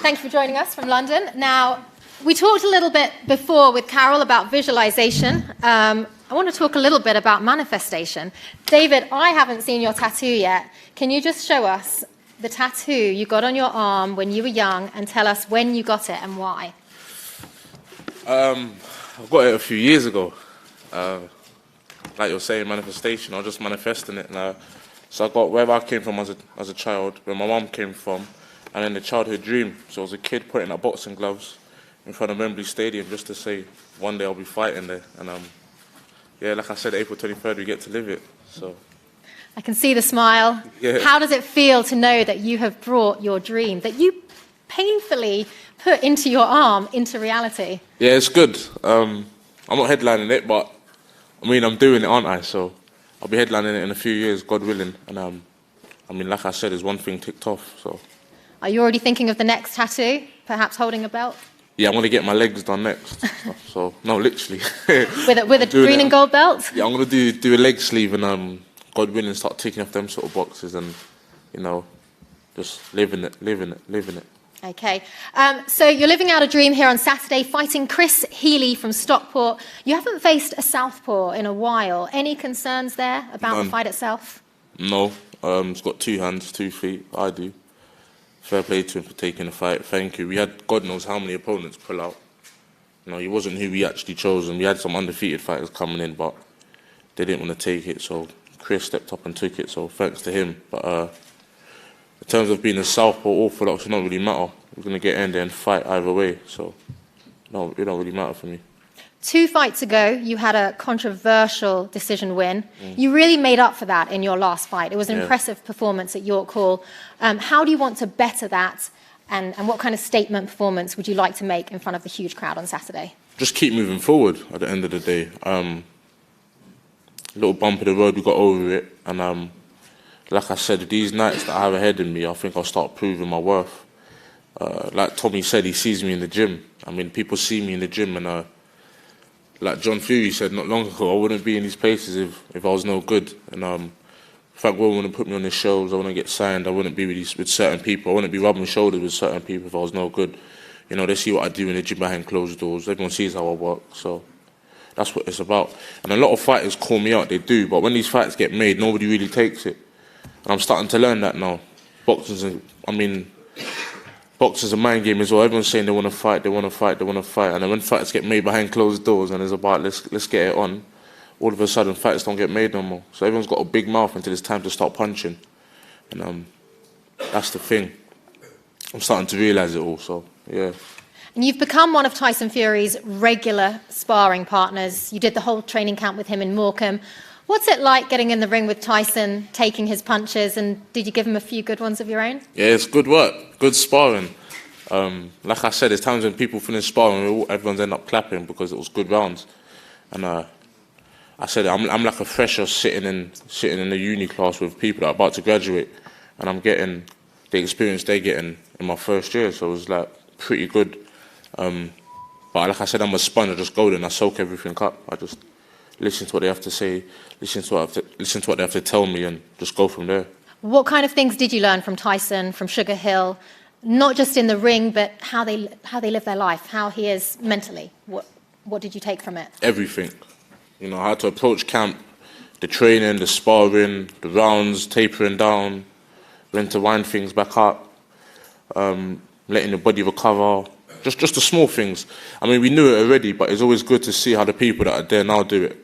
thank you for joining us from London. Now, we talked a little bit before with Karol about visualization. I want to talk a little bit about manifestation. David, I haven't seen your tattoo yet. Can you just show us the tattoo you got on your arm when you were young and tell us when you got it and why? I got it a few years ago. Like you're saying, manifestation, I was just manifesting it. So I got wherever I came from as a child, where my mum came from, and then the childhood dream. So I was a kid putting up boxing gloves, in front of Wembley Stadium just to say one day I'll be fighting there. And yeah, like I said, April 23rd we get to live it. So I can see the smile. Yeah. How does it feel to know that you have brought your dream, that you painfully put into your arm, into reality? Yeah, it's good. I'm not headlining it, but I mean, I'm doing it, aren't I? So I'll be headlining it in a few years, God willing. And I mean, like I said, there's one thing ticked off. So Are you already thinking of the next tattoo, perhaps holding a belt? yeah, I'm going to get my legs done next. So no, literally. With a green and gold belt? Yeah, I'm going to do a leg sleeve and God willing start ticking off them sort of boxes and, you know, just living it. Okay, so you're living out a dream here on Saturday, fighting Chris Healy from Stockport. You haven't faced a southpaw in a while. Any concerns there about the fight itself? No, he's got 2 hands, 2 feet. I do. Fair play to him for taking the fight. Thank you. We had God knows how many opponents pull out. You know, he wasn't who we actually chose, and we had some undefeated fighters coming in, but they didn't want to take it. So Chris stepped up and took it. So thanks to him. But in terms of being a southpaw or orthodox, it don't really matter. We're going to get in there and fight either way. So, no, it don't really matter for me. 2 fights ago, you had a controversial decision win. You really made up for that in your last fight. It was an impressive performance at York Hall. How do you want to better that? And what kind of statement performance would you like to make in front of the huge crowd on Saturday? Just keep moving forward at the end of the day. A little bump in the road, we got over it. And like I said, these nights that I have ahead of me, I think I'll start proving my worth. Like Tommy said, he sees me in the gym. I mean, people see me in the gym, and like John Fury said not long ago, I wouldn't be in these places if I was no good. And if Frank Will wouldn't put me on the shows, I wouldn't get signed, I wouldn't be with certain people, I wouldn't be rubbing shoulders with certain people if I was no good. You know, they see what I do in the gym behind closed doors. Everyone sees how I work, so that's what it's about. And a lot of fighters call me out, they do, but when these fights get made, nobody really takes it. And I'm starting to learn that now. Boxing's a mind game as well. Everyone's saying they want to fight, and then when fights get made behind closed doors and it's about let's get it on, all of a sudden fights don't get made no more. So everyone's got a big mouth until it's time to start punching, and that's the thing. I'm starting to realise it all. So yeah. And you've become one of Tyson Fury's regular sparring partners. You did the whole training camp with him in Morecambe. What's it like getting in the ring with Tyson, taking his punches, and did you give him a few good ones of your own? Yeah, it's good work, good sparring. Like I said, there's times when people finish sparring, everyone's end up clapping because it was good rounds. And I said I'm like a fresher sitting in a uni class with people that are about to graduate, and I'm getting the experience they're getting in my first year, so it was like pretty good. But like I said, I'm a sponge. I just go there and I soak everything up. I just listen to what they have to say, listen to what they have to tell me, and just go from there. What kind of things did you learn from Tyson, from Sugar Hill, not just in the ring, but how they live their life, how he is mentally? What did you take from it? Everything. You know, how to approach camp, the training, the sparring, the rounds, tapering down, when to wind things back up, letting the body recover. Just the small things. I mean, we knew it already, but it's always good to see how the people that are there now do it.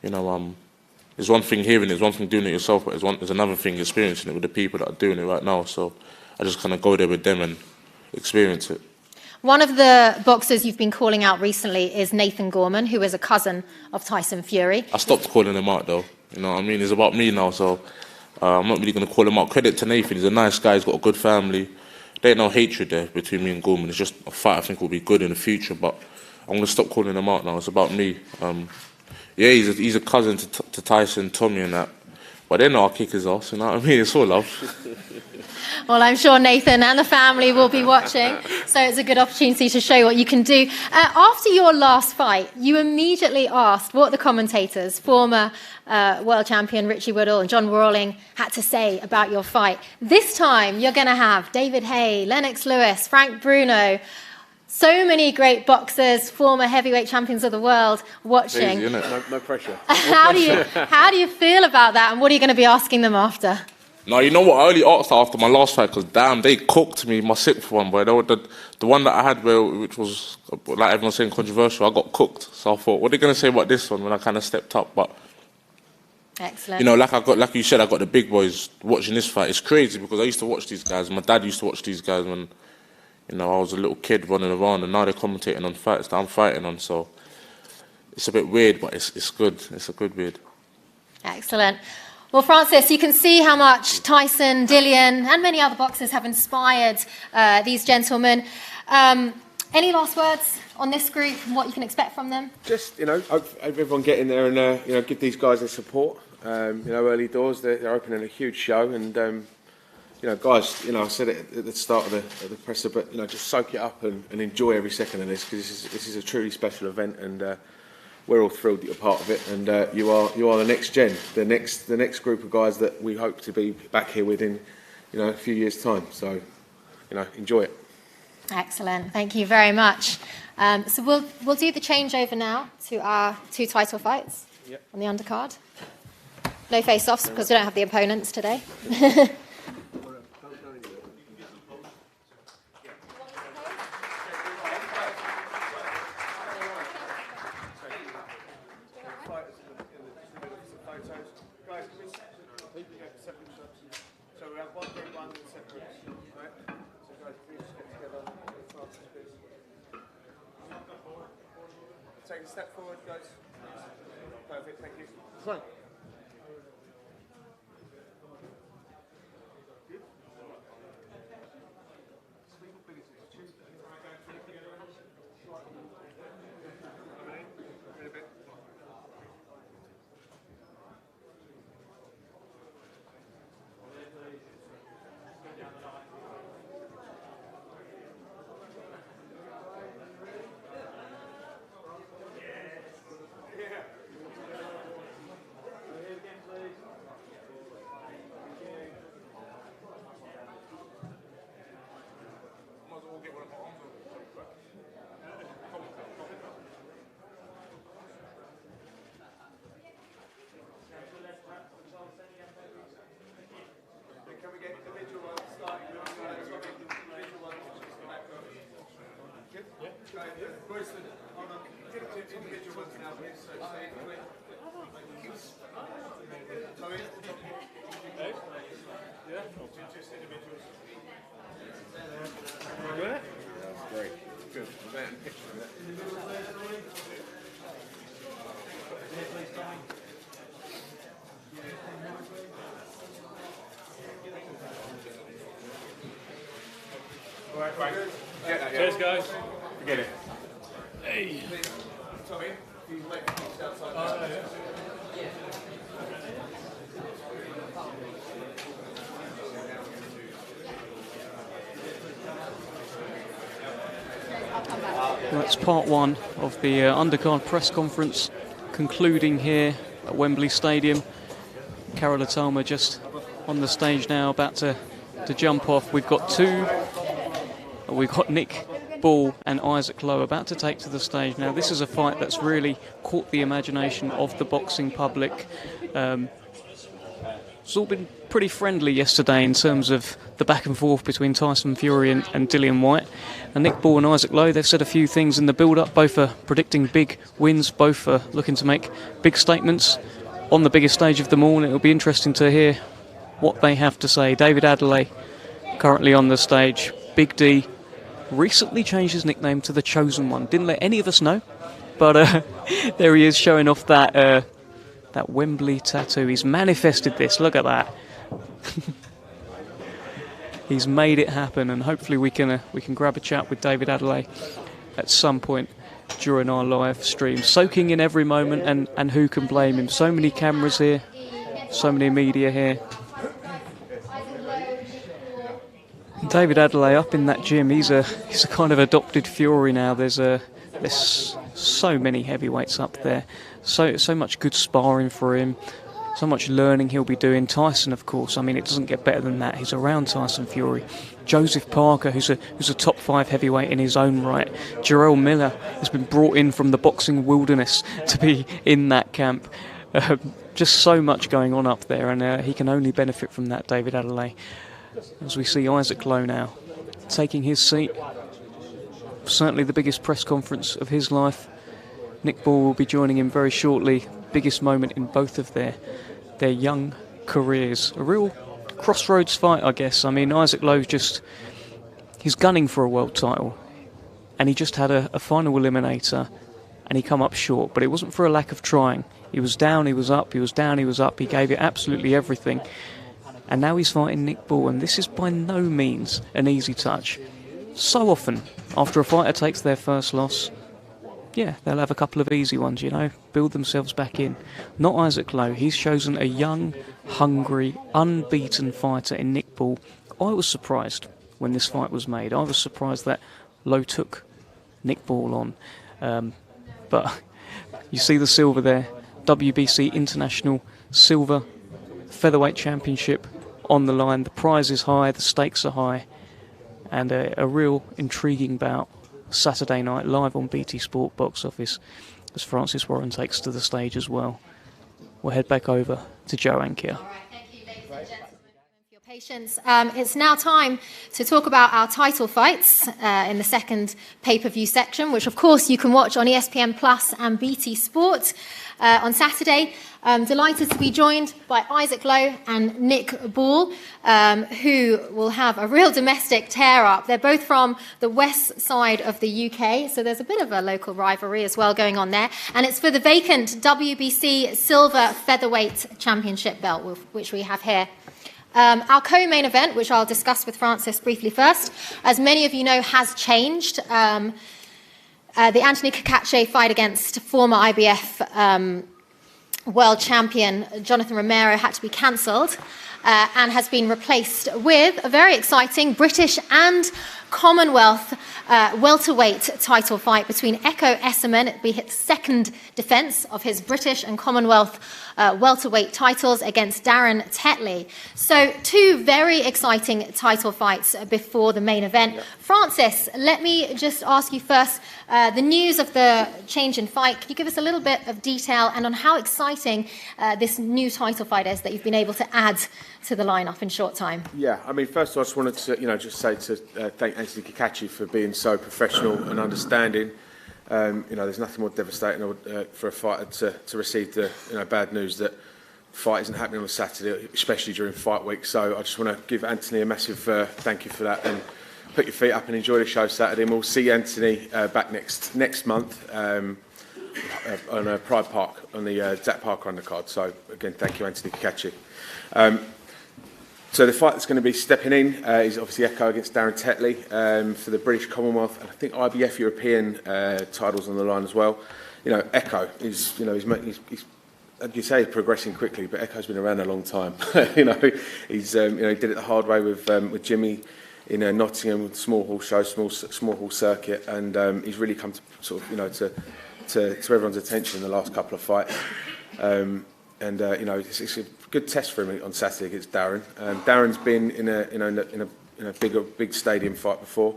You know, there's one thing hearing it, there's one thing doing it yourself, but there's another thing experiencing it with the people that are doing it right now. So I just kind of go there with them and experience it. One of the boxers you've been calling out recently is Nathan Gorman, who is a cousin of Tyson Fury. I stopped calling him out, though. You know what I mean? It's about me now, so I'm not really going to call him out. Credit to Nathan, he's a nice guy, he's got a good family. There ain't no hatred there between me and Gorman. It's just a fight I think will be good in the future, but I'm going to stop calling him out now. It's about me. Yeah, he's a cousin to Tyson, Tommy and that. But they know I'll kick his ass, you know what I mean? It's all love. Well, I'm sure Nathan and the family will be watching, so it's a good opportunity to show what you can do. After your last fight, you immediately asked what the commentators, former world champion Richie Woodall and John Rawling, had to say about your fight. This time, you're going to have David Haye, Lennox Lewis, Frank Bruno, so many great boxers, former heavyweight champions of the world watching. Easy, isn't it? No pressure. How do you feel about that, and what are you going to be asking them after? No, you know what? I only asked after my last fight because, damn, they cooked me, my 6th one, boy. The one that I had, which was, like everyone's saying, controversial, I got cooked. So I thought, what are they going to say about this one when I kind of stepped up? But, excellent. You know, like you said, I got the big boys watching this fight. It's crazy because I used to watch these guys. My dad used to watch these guys when, You know, I was a little kid running around, and now they're commentating on fights that I'm fighting on. So it's a bit weird, but it's good. It's a good weird. Excellent. Well, Francis, you can see how much Tyson, Dillian, and many other boxers have inspired these gentlemen. Any last words on this group and what you can expect from them? Just, you know, hope everyone get in there and, you know, give these guys their support. You know, early doors, they're opening a huge show. And, you know, guys, you know, I said it at the start of the presser, but, you know, just soak it up and enjoy every second of this, because this is a truly special event, and we're all thrilled that you're part of it. And you are the next gen, the next group of guys that we hope to be back here within, you know, a few years' time. So, you know, enjoy it. Excellent. Thank you very much. So we'll do the changeover now to our 2 title fights on the undercard. No face-offs because we don't have the opponents today. Take a step forward, guys. Perfect, thank you. Fine. Royston, hold on. Individual ones now, please. So Sorry? Yeah? Just individuals. You got it? That's great. Good. I'm going to picture of that. All right, right. Get that, yeah. Cheers, guys. Forget it. Hey. Tommy, you wait outside. That's part 1 of the undercard press conference, concluding here at Wembley Stadium. Karol Itauma just on the stage now, about to jump off. We've got Nick Ball and Isaac Lowe about to take to the stage. Now, this is a fight that's really caught the imagination of the boxing public. It's all been pretty friendly yesterday in terms of the back and forth between Tyson Fury and Dillian Whyte. And Nick Ball and Isaac Lowe, they've said a few things in the build-up. Both are predicting big wins, both are looking to make big statements on the biggest stage of them all. And it'll be interesting to hear what they have to say. David Adeleye, currently on the stage. Big D recently changed his nickname to the Chosen One. Didn't let any of us know, but there he is, showing off that Wembley tattoo. He's manifested this. Look at that. He's made it happen, and hopefully we can grab a chat with David Adeleye at some point during our live stream, soaking in every moment. And who can blame him? So many cameras here, so many media here. David Adeleye up in that gym. He's a kind of adopted Fury now. There's so many heavyweights up there. So much good sparring for him. So much learning he'll be doing. Tyson, of course. I mean, it doesn't get better than that. He's around Tyson Fury. Joseph Parker, who's a top 5 heavyweight in his own right. Jarrell Miller has been brought in from the boxing wilderness to be in that camp. Just so much going on up there, and he can only benefit from that, David Adeleye. As we see Isaac Lowe now taking his seat. Certainly the biggest press conference of his life. Nick Ball will be joining him very shortly. Biggest moment in both of their young careers. A real crossroads fight, I guess. I mean, Isaac Lowe he's gunning for a world title, and he just had a final eliminator, and he come up short. But it wasn't for a lack of trying. He was down, he was up, he was down, he was up. He gave it absolutely everything. And now he's fighting Nick Bull, and this is by no means an easy touch. So often, after a fighter takes their first loss, yeah, they'll have a couple of easy ones, you know, build themselves back in. Not Isaac Lowe. He's chosen a young, hungry, unbeaten fighter in Nick Bull. I was surprised when this fight was made. I was surprised that Lowe took Nick Bull on. But you see the silver there. WBC International Silver Featherweight Championship on the line. The prize is high, the stakes are high, and a real intriguing bout Saturday night live on BT Sport Box Office as Francis Warren takes to the stage as well. We'll head back over to Joe Ankier. Patience. It's now time to talk about our title fights in the second pay-per-view section, which of course you can watch on ESPN Plus and BT Sport on Saturday. Delighted to be joined by Isaac Lowe and Nick Bull, who will have a real domestic tear-up. They're both from the west side of the UK, so there's a bit of a local rivalry as well going on there. And it's for the vacant WBC Silver Featherweight Championship belt, which we have here. Our co-main event, which I'll discuss with Francis briefly first, as many of you know, has changed. The Anthony Cacace fight against former IBF world champion Jonathan Romero had to be cancelled and has been replaced with a very exciting British and Commonwealth welterweight title fight between Echo Esserman. It'll be his second defence of his British and Commonwealth welterweight titles against Darren Tetley. So two very exciting title fights before the main event. Yep. Francis, let me just ask you first, the news of the change in fight, can you give us a little bit of detail and on how exciting this new title fight is that you've been able to add to the lineup in short time? Yeah, I mean, first of all, I just wanted to, just say to thank Anthony Cacace for being so professional and understanding. There's nothing more devastating for a fighter to receive the bad news that fight isn't happening on a Saturday, especially during fight week. So I just want to give Anthony a massive thank you for that, and put your feet up and enjoy the show Saturday. And we'll see Anthony back next month on Pride Park on the Zach Parker undercard. So again, thank you, Anthony Cacace. So the fight that's going to be stepping in is obviously Echo against Darren Tetley for the British Commonwealth and I think IBF European titles on the line as well. Echo is, he's as you say, progressing quickly, but Echo's been around a long time. He's he did it the hard way with Jimmy in Nottingham with the small hall show, small hall circuit, and he's really come to sort of to everyone's attention in the last couple of fights. It's a good test for him on Saturday against Darren. Darren's been in a big stadium fight before.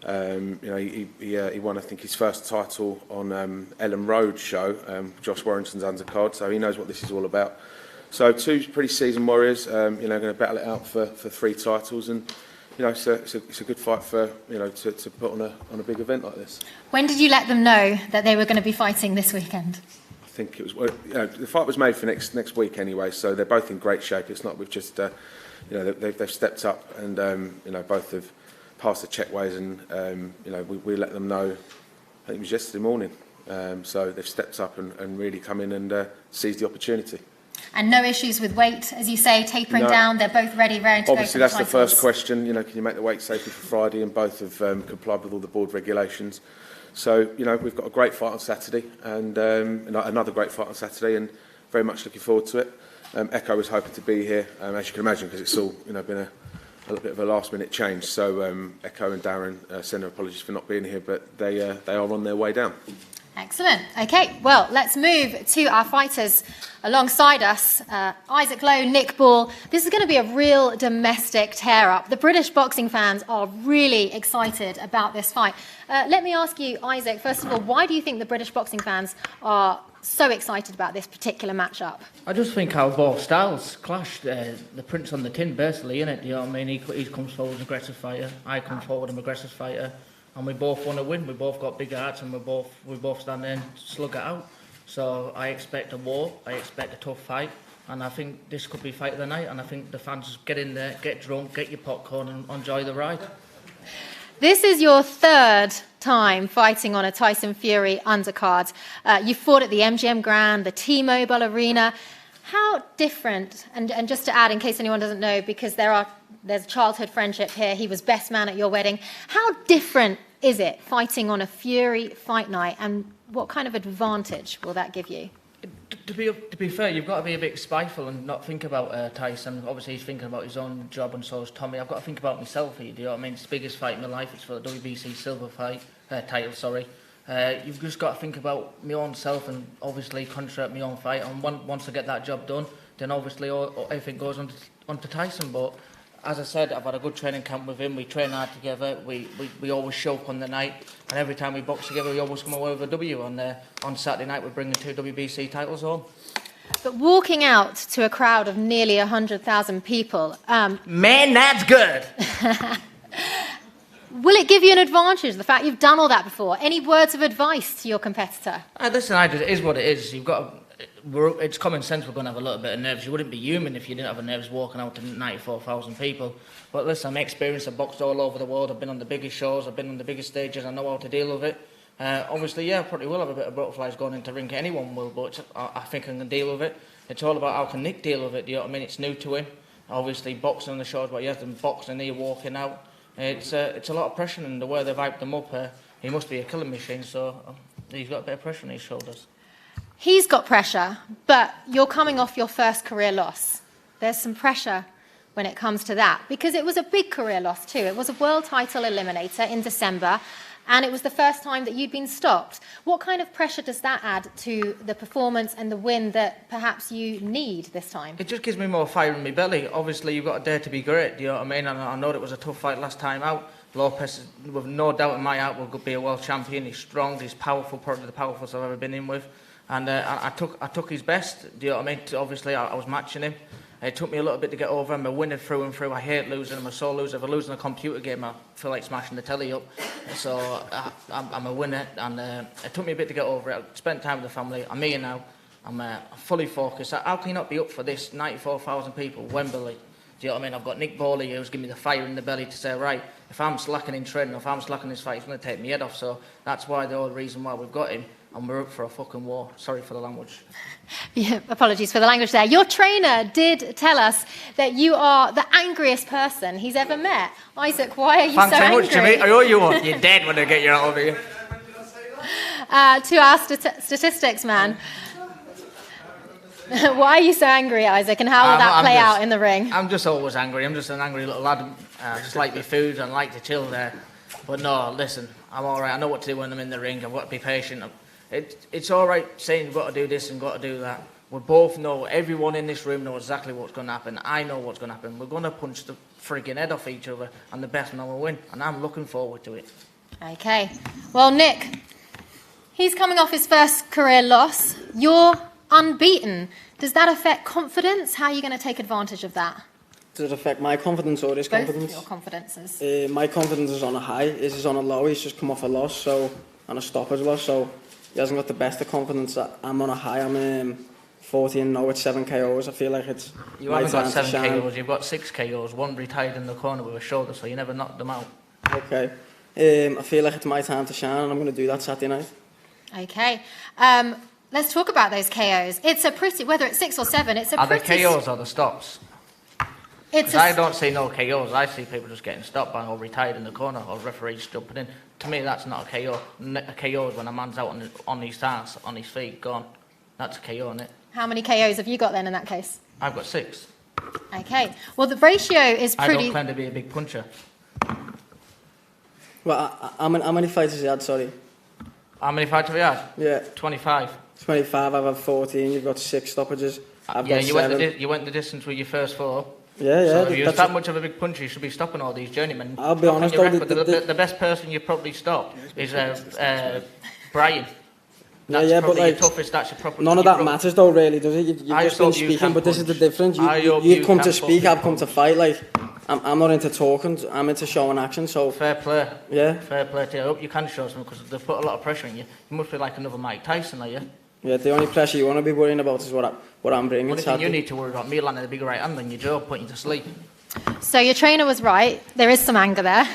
He won, I think, his first title on Ellen Road show, Josh Warrington's Undercard, so he knows what this is all about. So two pretty seasoned warriors, going to battle it out for 3 titles, and it's a good fight for to put on a big event like this. When did you let them know that they were going to be fighting this weekend? I think it was the fight was made for next week anyway, so they're both in great shape. It's not we've just they've stepped up and both have passed the checkways, and we let them know. I think it was yesterday morning. So they've stepped up and really come in and seized the opportunity. And no issues with weight, as you say, tapering down. They're both ready to Obviously, go. Obviously, that's the the first question. Can you make the weight safely for Friday? And both have complied with all the board regulations. So, we've got a great fight on Saturday and another great fight on Saturday, and very much looking forward to it. Echo was hoping to be here, as you can imagine, because it's all been a little bit of a last-minute change. So Echo and Darren send their apologies for not being here, but they are on their way down. Excellent. Okay, well, let's move to our fighters alongside us. Isaac Lowe, Nick Bull. This is going to be a real domestic tear-up. The British boxing fans are really excited about this fight. Let me ask you, Isaac, first of all, why do you think the British boxing fans are so excited about this particular matchup? I just think how both styles clash. The print's on the tin, basically, innit? You know what I mean? He comes forward an aggressive fighter. I come forward an aggressive fighter. And we both want to win. We both got big hearts, and we both stand there and slug it out. So I expect a war. I expect a tough fight, and I think this could be fight of the night. And I think the fans just get in there, get drunk, get your popcorn, and enjoy the ride. This is your third time fighting on a Tyson Fury undercard. You fought at the MGM Grand, the T-Mobile Arena. How different, and just to add, in case anyone doesn't know, because there's a childhood friendship here, he was best man at your wedding. How different is it fighting on a Fury fight night, and what kind of advantage will that give you? To be fair, you've got to be a bit spiteful and not think about Tyson. Obviously, he's thinking about his own job, and so is Tommy. I've got to think about myself here, do you know what I mean? It's the biggest fight in my life. It's for the WBC silver title, sorry. You've just got to think about my own self and obviously concentrate my own fight. And once I get that job done, then obviously everything goes on to Tyson. But as I said, I've had a good training camp with him. We train hard together. We always show up on the night, and every time we box together, we always come away with a W. On Saturday night, we're bringing 2 WBC titles home. But walking out to a crowd of nearly 100,000 people... Man, that's good! Will it give you an advantage, the fact you've done all that before? Any words of advice to your competitor? Listen, it is what it is. It's common sense we're going to have a little bit of nerves. You wouldn't be human if you didn't have a nerves walking out to 94,000 people. But listen, I'm experienced. I've boxed all over the world. I've been on the biggest shows. I've been on the biggest stages. I know how to deal with it. Obviously, yeah, I probably will have a bit of butterflies going into the ring. Anyone will, but I think I can deal with it. It's all about how can Nick deal with it. Do you know what I mean? It's new to him. Obviously, boxing on the shows, but he has been boxing here, walking out. It's a lot of pressure, and the way they've hyped him up, he must be a killing machine. So he's got a bit of pressure on his shoulders. He's got pressure, but you're coming off your first career loss. There's some pressure when it comes to that, because it was a big career loss too. It was a world title eliminator in December, and it was the first time that you'd been stopped. What kind of pressure does that add to the performance and the win that perhaps you need this time? It just gives me more fire in my belly. Obviously, you've got to dare to be great, do you know what I mean? And I know it was a tough fight last time out. Lopez, with no doubt in my heart, will be a world champion. He's strong, he's powerful, probably the powerfulest I've ever been in with. And I took his best, do you know what I mean? Obviously, I was matching him. It took me a little bit to get over him. I'm a winner through and through. I hate losing. I'm a sore loser. If I lose in a computer game, I feel like smashing the telly up. So I'm a winner, and it took me a bit to get over it. I spent time with the family. I'm here now. I'm fully focused. How can you not be up for this? 94,000 people, Wembley. Do you know what I mean? I've got Nick Bowley who's giving me the fire in the belly to say, right, if I'm slacking in training, if I'm slacking in this fight, he's going to take my head off. So that's why the whole reason why we've got him. And we're up for a fucking war. Sorry for the language. Yeah, apologies for the language there. Your trainer did tell us that you are the angriest person he's ever met. Isaac, why are you Thanks so very angry? much, Jimmy. I owe you one. You're dead when I get you out of here. To our statistics, man. Why are you so angry, Isaac, and how will that play out in the ring? I'm just always angry. I'm just an angry little lad. I just like my food and like to chill there. But no, listen, I'm all right. I know what to do when I'm in the ring. I've got to be patient. It's all right saying you've got to do this and got to do that. We both know, everyone in this room knows exactly what's going to happen. I know what's going to happen. We're going to punch the frigging head off each other, and the best man will win. And I'm looking forward to it. Okay. Well, Nick, he's coming off his first career loss. You're unbeaten. Does that affect confidence? How are you going to take advantage of that? Does it affect my confidence or his Both confidence? your confidences. My confidence is on a high. His is on a low. He's just come off a loss, and a stoppage loss, so he hasn't got the best of confidence. I'm on a high. I'm 14-0 with 7 KOs. I feel like it's You my haven't got time to 7 shine. KOs, you've got 6 KOs, one retired in the corner with a shoulder, so you never knocked them out. Okay. I feel like it's my time to shine, and I'm going to do that Saturday night. Okay. Let's talk about those KOs. It's a pretty, whether it's 6 or 7, it's a Are pretty... they KOs or the stops? I don't see no KOs. I see people just getting stopped by or retired in the corner or referees jumping in. To me, that's not a KO. A KO is when a man's out on his stance, on his feet, gone. That's a KO, isn't it? How many KOs have you got then in that case? I've got 6. Okay. Well, the ratio is pretty... I don't claim to be a big puncher. Well, how many fights has he had, sorry? How many fights have you had? Yeah. 25. 25, I've had 14, you've got 6 stoppages. I've got 7. You went the distance with your first 4. Yeah. So if you're that much of a big puncher, you should be stopping all these journeymen. I'll be honest though, the best person you probably stopped is Brian. That's but probably like, your toughest. That's your proper. none of that matters though, really, does it? You've just been speaking, but this is the difference. You come to speak, I've come to fight. Like, I'm not into talking, I'm into showing action. So fair play. Yeah. Fair play to you. I hope you can show something because they've put a lot of pressure on you. You must be like another Mike Tyson, are you? Yeah, the only pressure you want to be worrying about is what I'm bringing. The only thing you need to worry about me landing a big right hand on your jaw, putting you to sleep. So your trainer was right. There is some anger there.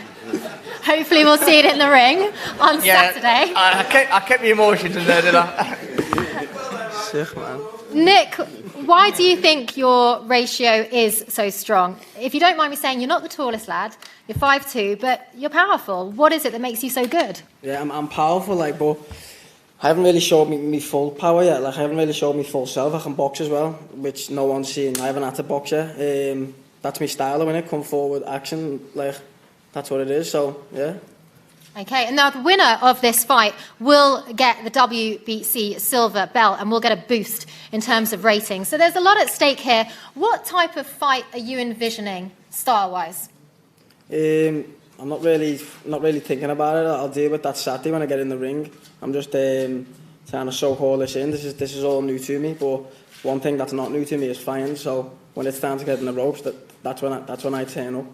Hopefully we'll see it in the ring on Saturday. I kept the emotions in there, did I? Sick, man. Nick, why do you think your ratio is so strong? If you don't mind me saying, you're not the tallest lad, you're 5'2", but you're powerful. What is it that makes you so good? Yeah, I'm powerful, like, but I haven't really showed me full power yet. Like, I haven't really showed me full self. I can box as well, which no one's seen. I haven't had to box yet. That's my style when it come forward, action, like, that's what it is, so, yeah. Okay, and now the winner of this fight will get the WBC silver belt and will get a boost in terms of ratings. So there's a lot at stake here. What type of fight are you envisioning, style-wise? I'm not really thinking about it. I'll deal with that Saturday when I get in the ring. I'm just trying to soak all this in. This is all new to me, but one thing that's not new to me is fighting. So when it's time to get in the ropes, that's when I turn up.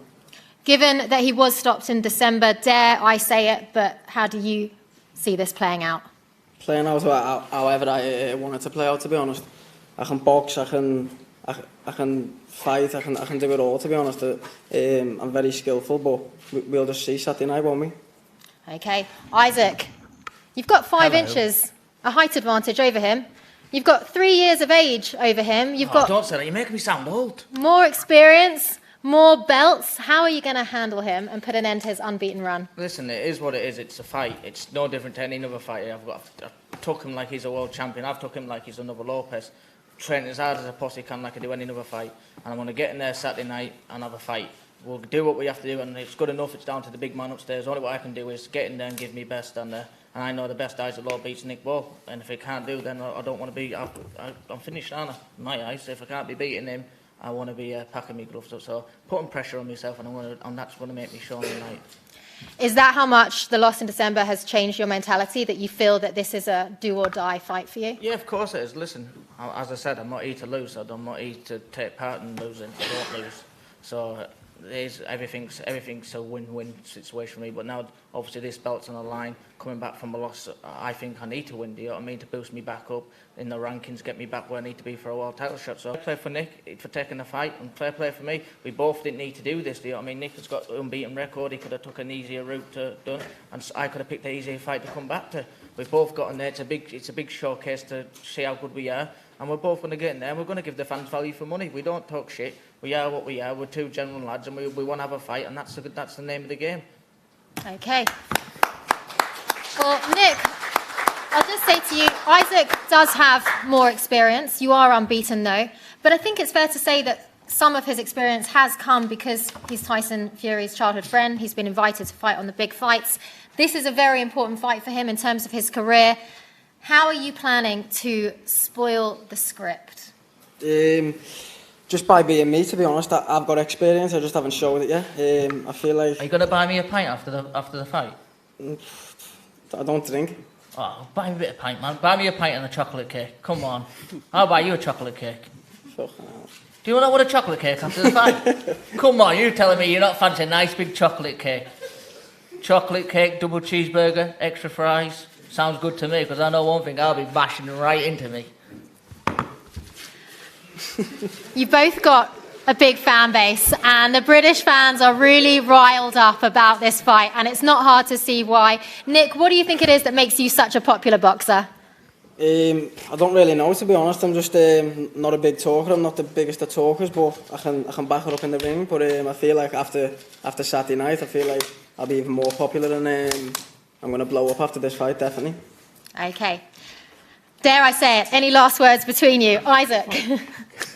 Given that he was stopped in December, dare I say it, but how do you see this playing out? Playing out however I want it to play out, to be honest. I can box, I can fight, I can do it all, to be honest. I'm very skillful, but we'll just see Saturday night, won't we? Okay, Isaac, you've got 5 inches, a height advantage over him. You've got 3 years of age over him. You've got Don't say that, you're making me sound old. more experience, more belts. How are you going to handle him and put an end to his unbeaten run? Listen, it is what it is. It's a fight. It's no different to any other fight. I've took him like he's a world champion. I've took him like he's another Lopez. Training as hard as I possibly can, like I do any other fight. And I'm going to get in there Saturday night and have a fight. We'll do what we have to do, and it's good enough. It's down to the big man upstairs. Only what I can do is get in there and give me best, and I know the best Isaac Lowe beats Nick Bowe. And if he can't do, then I don't want to be. I'm finished, aren't I? In my eyes. If I can't be beating him, I want to be packing me gloves up. So putting pressure on myself, and that's going to make me show on the night. Is that how much the loss in December has changed your mentality, that you feel that this is a do-or-die fight for you? Yeah, of course it is. Listen, as I said, I'm not here to lose. I'm not here to take part in losing. I don't lose. So everything's a win-win situation for me. But now, obviously, this belt's on the line. Coming back from a loss, I think I need to win. Do you know what I mean? To boost me back up in the rankings, get me back where I need to be for a world title shot. So fair play for Nick for taking the fight, and fair play for me. We both didn't need to do this. Do you know what I mean? Nick has got an unbeaten record. He could have took an easier route to done, and I could have picked an easier fight to come back to. We've both got in there. It's a big showcase to see how good we are. And we're both going to get in there, and we're going to give the fans value for money. We don't talk shit. We are what we are. We're two genuine lads, and we want to have a fight, and that's the name of the game. Okay. Well, Nick, I'll just say to you, Isaac does have more experience. You are unbeaten, though. But I think it's fair to say that some of his experience has come because he's Tyson Fury's childhood friend. He's been invited to fight on the big fights. This is a very important fight for him in terms of his career. How are you planning to spoil the script? Just by being me, to be honest. I've got experience, I just haven't showed it yet. I feel like... Are you going to buy me a pint after the fight? I don't drink. Oh, buy me a bit of pint, man. Buy me a pint and a chocolate cake. Come on. I'll buy you a chocolate cake. Fucking hell. Do you want a chocolate cake after the fight? Come on, you're telling me you're not fancy a nice big chocolate cake. Chocolate cake, double cheeseburger, extra fries. Sounds good to me, because I know one thing, I'll be bashing right into me. You've both got a big fan base, and the British fans are really riled up about this fight, and it's not hard to see why. Nick, what do you think it is that makes you such a popular boxer? I don't really know, to be honest. I'm just not a big talker. I'm not the biggest of talkers, but I can back it up in the ring. But I feel like after Saturday night, I feel like I'll be even more popular, and I'm going to blow up after this fight, definitely. Okay. Dare I say it? Any last words between you? Isaac?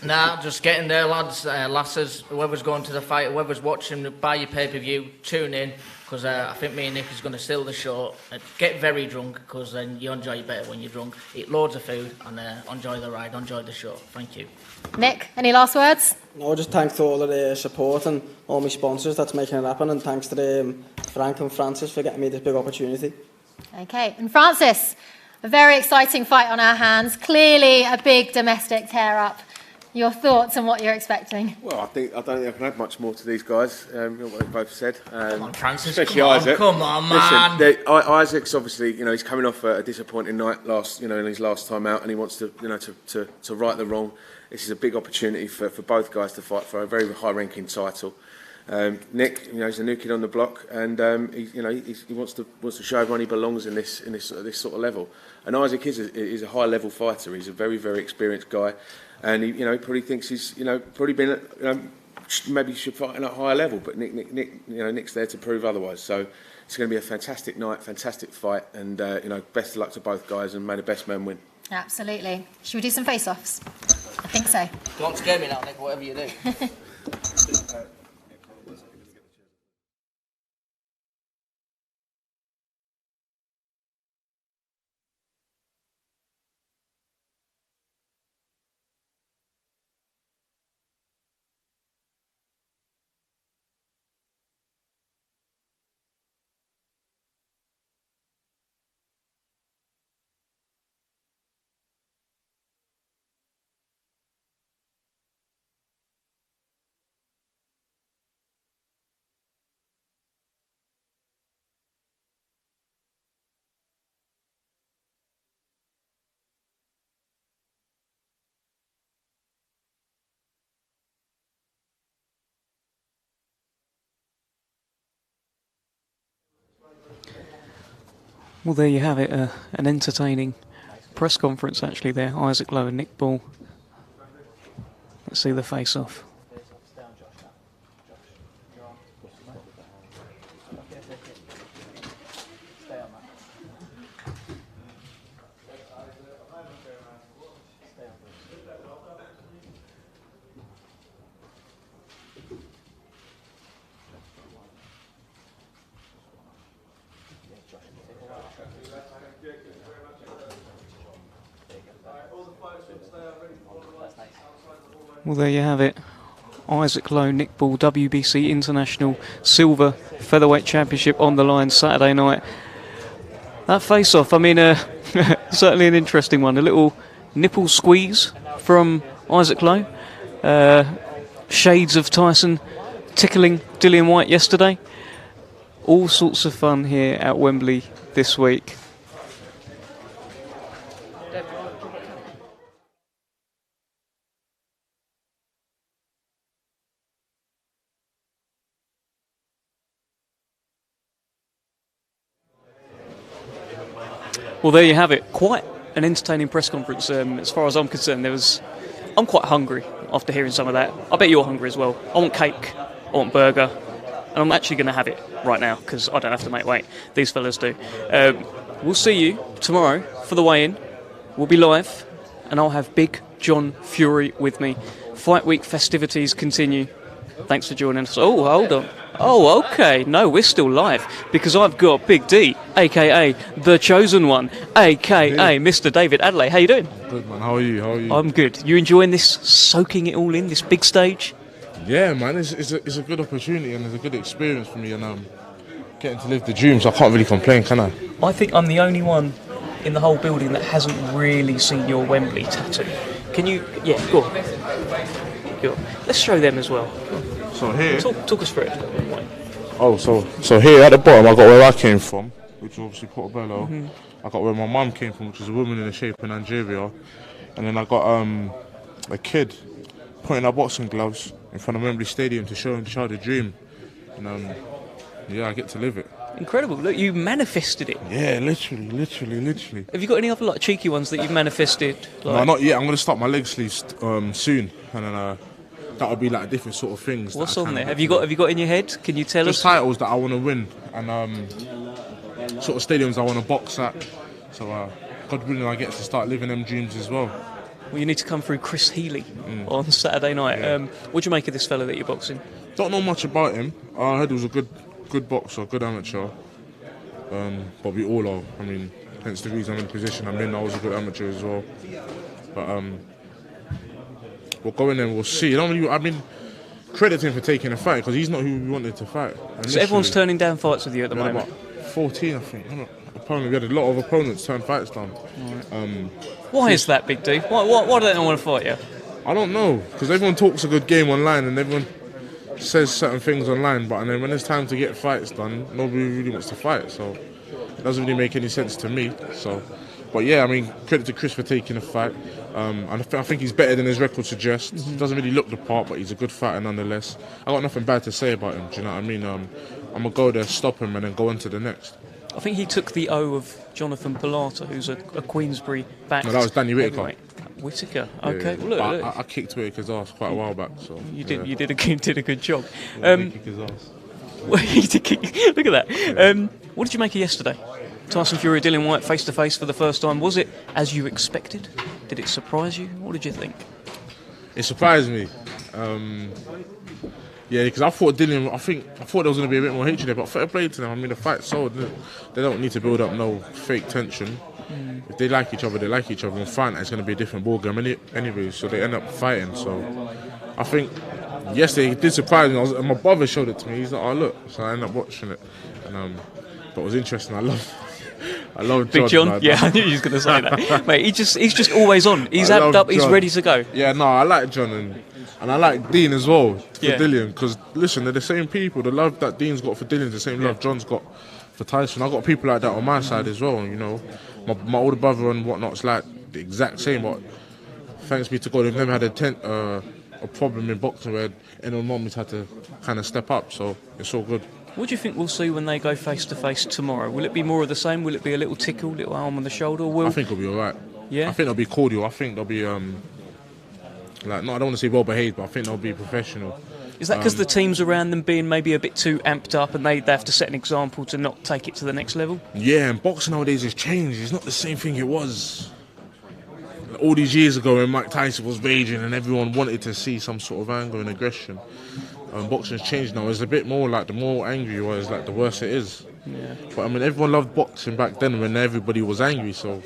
Nah, just get in there, lads, lasses, whoever's going to the fight, whoever's watching, buy your pay-per-view, tune in, because I think me and Nick is going to steal the show. Get very drunk, because then you enjoy it better when you're drunk. Eat loads of food, and enjoy the ride, enjoy the show. Thank you. Nick, any last words? No, just thanks to all of the support and all my sponsors that's making it happen, and thanks to Frank and Francis for getting me this big opportunity. Okay, and Francis, a very exciting fight on our hands. Clearly a big domestic tear-up. Your thoughts on what you're expecting? Well, I don't think I can add much more to these guys. What they both said. Come on, Francis. Especially come Isaac. Come on, man. Listen, Isaac's obviously, he's coming off a disappointing night in his last time out, and he wants to, to right the wrong. This is a big opportunity for both guys to fight for a very high-ranking title. Nick, he's a new kid on the block, and he wants to show everyone he belongs in this sort of level. And Isaac is a high level fighter. He's a very, very experienced guy, and he probably thinks he's probably been maybe should fight at a higher level. But Nick's there to prove otherwise. So it's going to be a fantastic night, fantastic fight, and best of luck to both guys, and may the best man win. Absolutely. Should we do some face-offs? I think so. Don't scare me now, Nick. Whatever you do. Well, there you have it, an entertaining press conference actually there. Isaac Lowe and Nick Ball. Let's see the face-off. Well, there you have it. Isaac Lowe, Nick Ball, WBC International Silver Featherweight Championship on the line Saturday night. That face-off, I mean, certainly an interesting one. A little nipple squeeze from Isaac Lowe. Shades of Tyson tickling Dillian Whyte yesterday. All sorts of fun here at Wembley this week. Well, there you have it. Quite an entertaining press conference. As far as I'm concerned, I'm quite hungry after hearing some of that. I bet you're hungry as well. I want cake, I want burger, and I'm actually going to have it right now because I don't have to make weight. These fellas do. We'll see you tomorrow for the weigh-in. We'll be live, and I'll have Big John Fury with me. Fight week festivities continue. Thanks for joining us. Oh, hold on. Oh, okay. No, we're still live because I've got Big D, a.k.a. The Chosen One, a.k.a. Mr. David Adeleye. How you doing? Good, man. How are you? I'm good. You enjoying this, soaking it all in, this big stage? Yeah, man. It's a good opportunity and it's a good experience for me, and getting to live the dreams. I can't really complain, can I? I think I'm the only one in the whole building that hasn't really seen your Wembley tattoo. Can you? Yeah, go on. Go on. Let's show them as well. So here, talk us through it. Oh, so here at the bottom, I got where I came from, which is obviously Portobello. I got where my mum came from, which is a woman in the shape in Nigeria, and then I got a kid putting our boxing gloves in front of Wembley Stadium to show the child a dream, and yeah, I get to live it. Incredible! Look, you manifested it. Yeah, literally. Have you got any other cheeky ones that you've manifested? No, not yet. I'm going to start my leg sleeves soon, and then that'll be like different sort of things. What's on there? Have you got in your head? Can you tell us? Just titles that I want to win, and sort of stadiums I want to box at. So God willing, I get to start living them dreams as well. Well, you need to come through Chris Healy on Saturday night. Yeah. What do you make of this fella that you're boxing? Don't know much about him. I heard he was a good boxer, good amateur. But we all are. I mean, hence the reason I'm in the position I'm in. I was a good amateur as well. But we'll go in there and we'll see. I mean, credit him for taking a fight because he's not who we wanted to fight. So everyone's turning down fights with you at the moment? About 14, I think. We had a lot of opponents turn fights down. Right. Why is that, Big D? Why do they not want to fight you? I don't know, because everyone talks a good game online and everyone says certain things online, but then when it's time to get fights done, nobody really wants to fight, so it doesn't really make any sense to me. So But yeah, I mean, credit to Chris for taking the fight. And I think he's better than his record suggests. He doesn't really look the part, but he's a good fighter nonetheless. I got nothing bad to say about him. Do you know what I mean? I'm gonna go there, stop him, and then go on to the next. I think he took the O of Jonathan Pilata, who's a Queensbury back. No, that was Danny Whitaker. Whitaker. Okay. Yeah. Well, look. I kicked Whitaker's ass quite a while back. So you did a good job. Kick his ass. Look at that. What did you make of yesterday? Tyson Fury, Dillian Whyte face to face for the first time. Was it as you expected? Did it surprise you? What did you think? It surprised me. Yeah, because I thought Dillian. I thought there was going to be a bit more hatred there, but fair play to them. I mean, the fight's sold. They don't need to build up no fake tension. If they like each other, they like each other. And fight night is going to be a different ballgame anyway. So they end up fighting. So I think yesterday it did surprise me. And my brother showed it to me. He's like, "Oh look," so I ended up watching it. But it was interesting. I love Big John. Yeah, I knew he was going to say that. Mate, he's just always on. He's amped up. He's ready to go. Yeah, no, I like John and I like Dean as well for Dillian, because listen, they're the same people. The love that Dean's got for Dillian's the same love John's got for Tyson. I've got people like that on my side as well. You know, my older brother and whatnot's like the exact same. But thanks be to God, they've never had a problem in boxing where anyone mom's had to kind of step up. So it's all good. What do you think we'll see when they go face to face tomorrow? Will it be more of the same? Will it be a little tickle, little arm on the shoulder? I think it'll be all right. Yeah. I think they'll be cordial. I think they'll be I don't want to say well behaved, but I think they'll be professional. Is that because the teams around them being maybe a bit too amped up and they have to set an example to not take it to the next level? Yeah, and boxing nowadays has changed. It's not the same thing it was all these years ago when Mike Tyson was raging and everyone wanted to see some sort of anger and aggression. Boxing's changed now. It's a bit more like the more angry you are, like the worse it is. Yeah. But I mean, everyone loved boxing back then when everybody was angry. So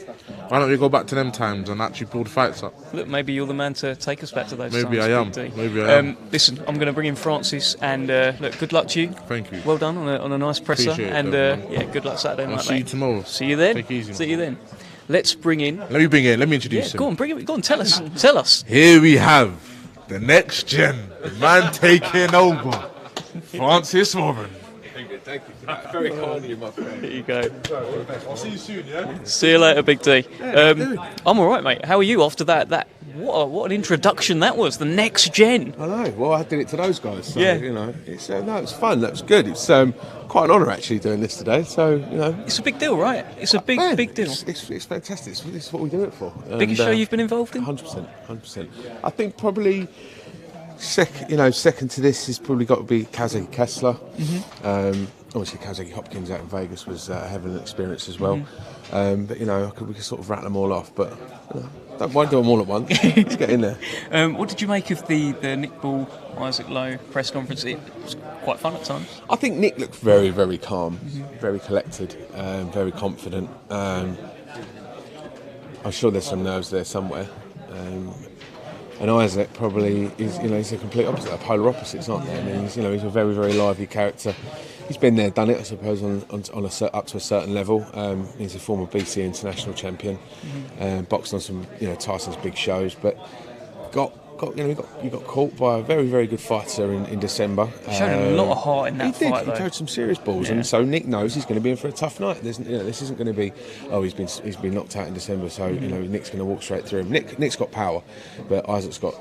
why don't we go back to them times and actually build fights up? Look, maybe you're the man to take us back to those maybe times. Maybe I am. Listen, I'm going to bring in Francis, and look, good luck to you. Thank you. Well done on a nice presser. Appreciate and it, yeah, good luck Saturday night. I'll see you tomorrow. See you then. Take it easy. See you then. Let's bring in. Let me introduce him. Go on, bring him. Go on, tell us. Here we have the next gen, the man taking over, Francis Warren. Thank you. Very kind of you, my friend. There you go. I'll see you soon, yeah? See you later, Big D. I'm all right, mate. How are you after that? What an introduction that was. The next gen. I know. Well, I did it to those guys. So, yeah. You know, it's it's fun. That was good. It's quite an honour actually doing this today. So you know, it's a big deal, right? It's a big deal. It's fantastic. This is what we do it for. Biggest show you've been involved in? 100%. I think probably. Second to this has probably got to be Kazaki Kessler. Obviously, Kazaki Hopkins out in Vegas was a hell of an experience as well. But we could sort of rattle them all off. But don't mind doing them all at once. Let's get in there. What did you make of the Nick Ball, Isaac Lowe press conference? It was quite fun at times. I think Nick looked very, very calm, very collected, very confident. I'm sure there's some nerves there somewhere. And Isaac probably is, he's a complete opposite. They're polar opposites, aren't they? I mean, he's a very, very lively character. He's been there, done it, I suppose, up to a certain level. He's a former BC international champion, boxed on some, Tyson's big shows, but he got caught by a very, very good fighter in December. He showed a lot of heart in that fight. He showed some serious balls, and so Nick knows he's going to be in for a tough night. This isn't going to be, he's been knocked out in December, so Nick's going to walk straight through him. Nick's got power, but Isaac's got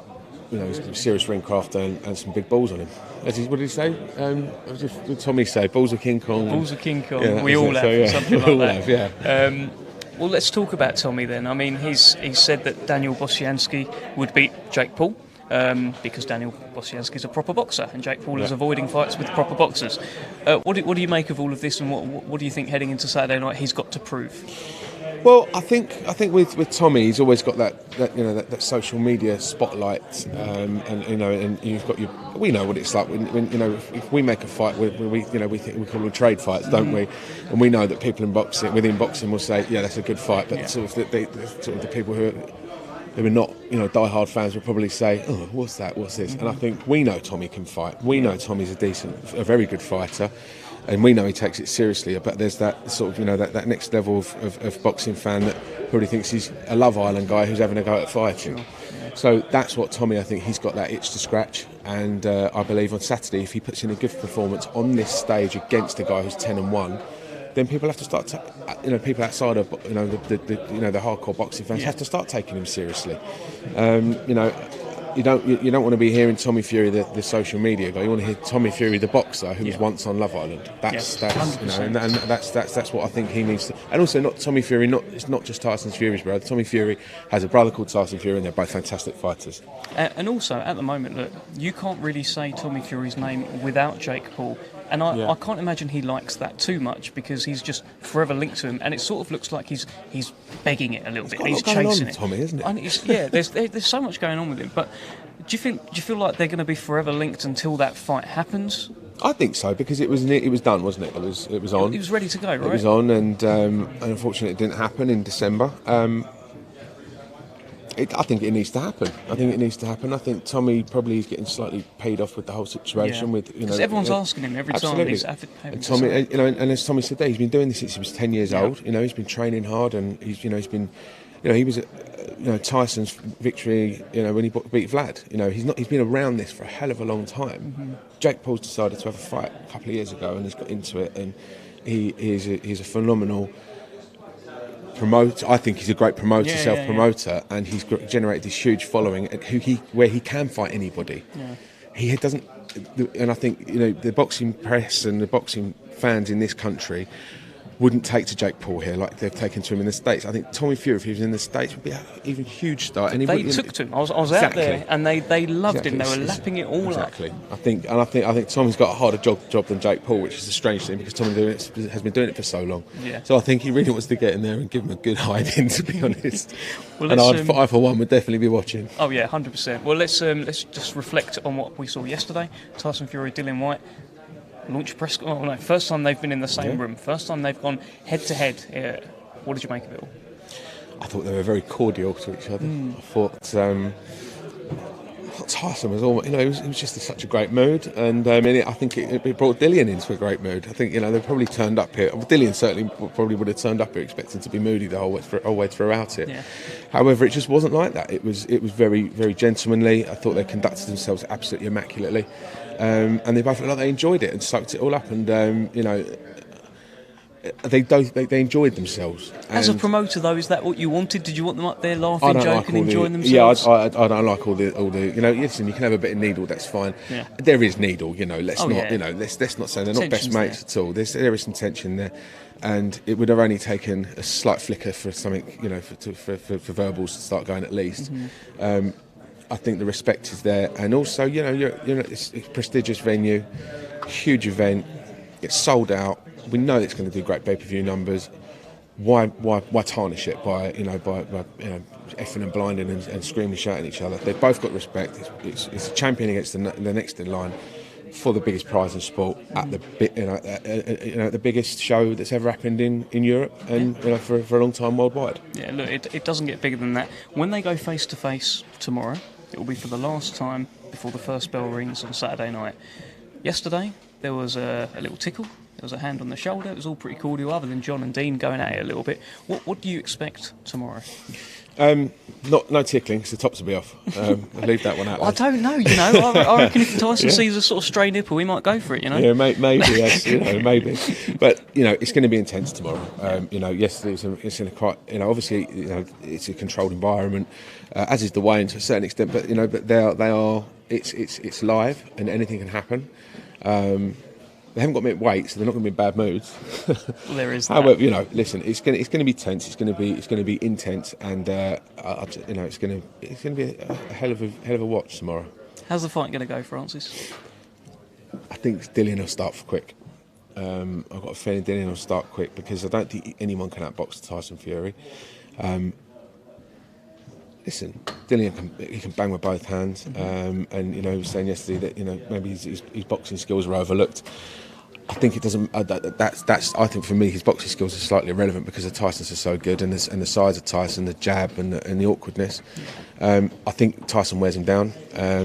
serious ring craft and some big balls on him. What did he say? What did Tommy say? Balls of King Kong. Balls of King Kong. Yeah, we all have something like that. Yeah. Well, let's talk about Tommy then. I mean, he said that Daniel Bosianski would beat Jake Paul because Daniel Bosianski is a proper boxer and Jake Paul is avoiding fights with proper boxers. What do you make of all of this, and what do you think heading into Saturday night he's got to prove? Well, I think with Tommy, he's always got that social media spotlight, and you've got we know what it's like when if we make a fight, we think we call them trade fights, don't we? And we know that people within boxing will say, yeah, that's a good fight, but sort of the people who are not die-hard fans will probably say, oh, what's that? What's this? And I think we know Tommy can fight. We know Tommy's a very good fighter. And we know he takes it seriously, but there's that sort of, that next level of boxing fan that probably thinks he's a Love Island guy who's having a go at fighting. Sure. Yeah. So that's what Tommy, I think he's got that itch to scratch. And I believe on Saturday, if he puts in a good performance on this stage against a guy who's 10-1, then people have to start, people outside of the hardcore boxing fans have to start taking him seriously. You don't want to be hearing Tommy Fury, the social media guy. You want to hear Tommy Fury, the boxer, who was once on Love Island. That's what I think he needs to. And also, not Tommy Fury. It's not just Tyson Fury's brother. Tommy Fury has a brother called Tyson Fury, and they're both fantastic fighters. And also, at the moment, look, you can't really say Tommy Fury's name without Jake Paul. And I can't imagine he likes that too much, because he's just forever linked to him, and it sort of looks like he's begging it a little bit. He's chasing it. Tommy, isn't it? And there's so much going on with him. But do you feel like they're going to be forever linked until that fight happens? I think so, because it was done, wasn't it? It was on. It was ready to go, right? It was on, and unfortunately, it didn't happen in December. I think it needs to happen. I think Tommy probably is getting slightly paid off with the whole situation. Because everyone's asking him every time. He's and Tommy, and as Tommy said, he's been doing this since he was 10 years old. He's been training hard, and he was Tyson's victory. When he beat Vlad. He's been around this for a hell of a long time. Mm-hmm. Jake Paul's decided to have a fight a couple of years ago, and he's got into it, and he's a phenomenal promoter. I think he's a great promoter, self-promoter, and he's generated this huge following where he can fight anybody. Yeah. He doesn't, and I think the boxing press and the boxing fans in this country wouldn't take to Jake Paul here like they've taken to him in the States. I think Tommy Fury, if he was in the States, would be an even huge start. And they took to him. I was out there, and they loved him. They were lapping it all up. I think Tommy's got a harder job than Jake Paul, which is a strange thing, because Tommy has been doing it for so long. Yeah. So I think he really wants to get in there and give him a good hiding, to be honest. And I, for one, would definitely be watching. Oh yeah, 100%. Well, let's just reflect on what we saw yesterday. Tyson Fury, Dillian Whyte. Launch press. Oh no! First time they've been in the same room. First time they've gone head to head. What did you make of it all? I thought they were very cordial to each other. I thought Tyson was almost, it was just in such a great mood, and I think it brought Dillian into a great mood. I think they probably turned up here. Well, Dillian certainly probably would have turned up here expecting to be moody the whole way throughout it. Yeah. However, it just wasn't like that. It was very, very gentlemanly. I thought they conducted themselves absolutely immaculately. And they both looked like they enjoyed it and soaked it all up, and they enjoyed themselves. As a promoter, though, is that what you wanted? Did you want them up there laughing, joking, enjoying themselves? Yeah, I don't like all the. Listen, you can have a bit of needle, that's fine. Yeah. There is needle, let's not say they're not best mates at all. There is some tension there, and it would have only taken a slight flicker for something, for verbals to start going at least. Mm-hmm. I think the respect is there, and also, it's a prestigious venue, huge event. It's sold out. We know it's going to do great pay-per-view numbers. Why tarnish it by effing and blinding and screaming, shouting at each other? They've both got respect. It's a champion against the next in line for the biggest prize in sport at the biggest show that's ever happened in Europe and for a long time worldwide. Yeah, look, it doesn't get bigger than that. When they go face to face tomorrow, it will be for the last time before the first bell rings on Saturday night. Yesterday there was a little tickle. There was a hand on the shoulder. It was all pretty cordial, other than John and Dean going at it a little bit. What do you expect tomorrow? No tickling, because the tops will be off. I'll leave that one out. I don't know, I reckon if Tyson sees a sort of stray nipple, he might go for it, Yeah, maybe, yes, maybe. But, it's going to be intense tomorrow. Yesterday it's in a quite, obviously, it's a controlled environment, as is the Wayne to a certain extent, but, they are, it's live and anything can happen. They haven't got me at weight, so they're not going to be in bad moods. Well, there is. However, listen, it's going to be tense. It's going to be intense, and it's going to be a hell of a watch tomorrow. How's the fight going to go, Francis? I think Dillian will start quick. I've got a feeling Dillian will start quick, because I don't think anyone can outbox Tyson Fury. Listen, Dillian can bang with both hands, and he was saying yesterday that maybe his boxing skills are overlooked. I think it doesn't. I think for me his boxing skills are slightly irrelevant, because the Tyson's are so good, and the size of Tyson, the jab and the awkwardness. I think Tyson wears him down,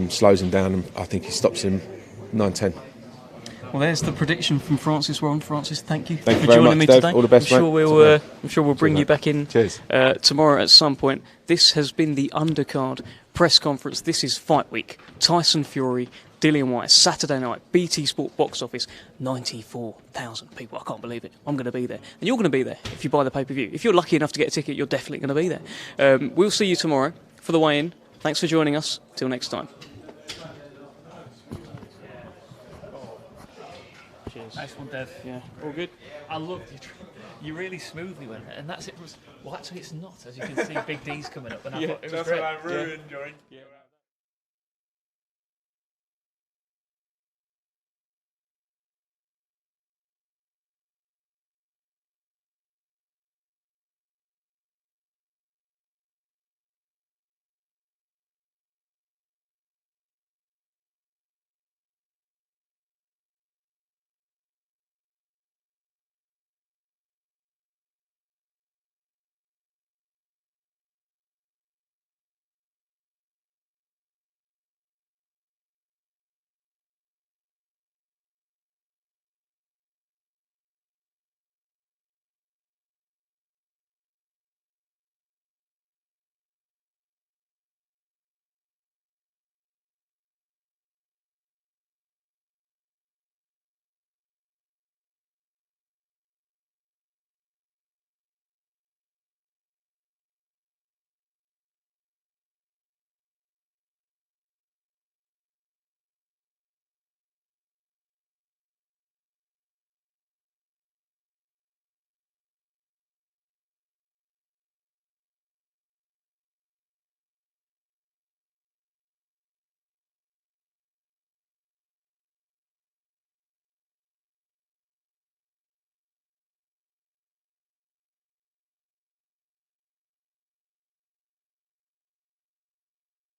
slows him down, and I think he stops him 9-10. Well, there's the prediction from Francis Ron. Francis, thank you for joining me Dave. today. All the best, I'm sure we'll bring you back in tomorrow at some point. This has been the Undercard press conference. This is Fight Week. Tyson Fury, Dillian Whyte, Saturday night, BT Sport box office, 94,000 people. I can't believe it. I'm going to be there. And you're going to be there if you buy the pay-per-view. If you're lucky enough to get a ticket, you're definitely going to be there. We'll see you tomorrow for the weigh-in. Thanks for joining us. Till next time. Cheers. Nice one, Dev. Yeah, all good. I loved you. You really smoothly went, and that's it. Well, actually, it's not. As you can see, Big D's coming up, and I thought it was great. That's what I really enjoyed. Yeah.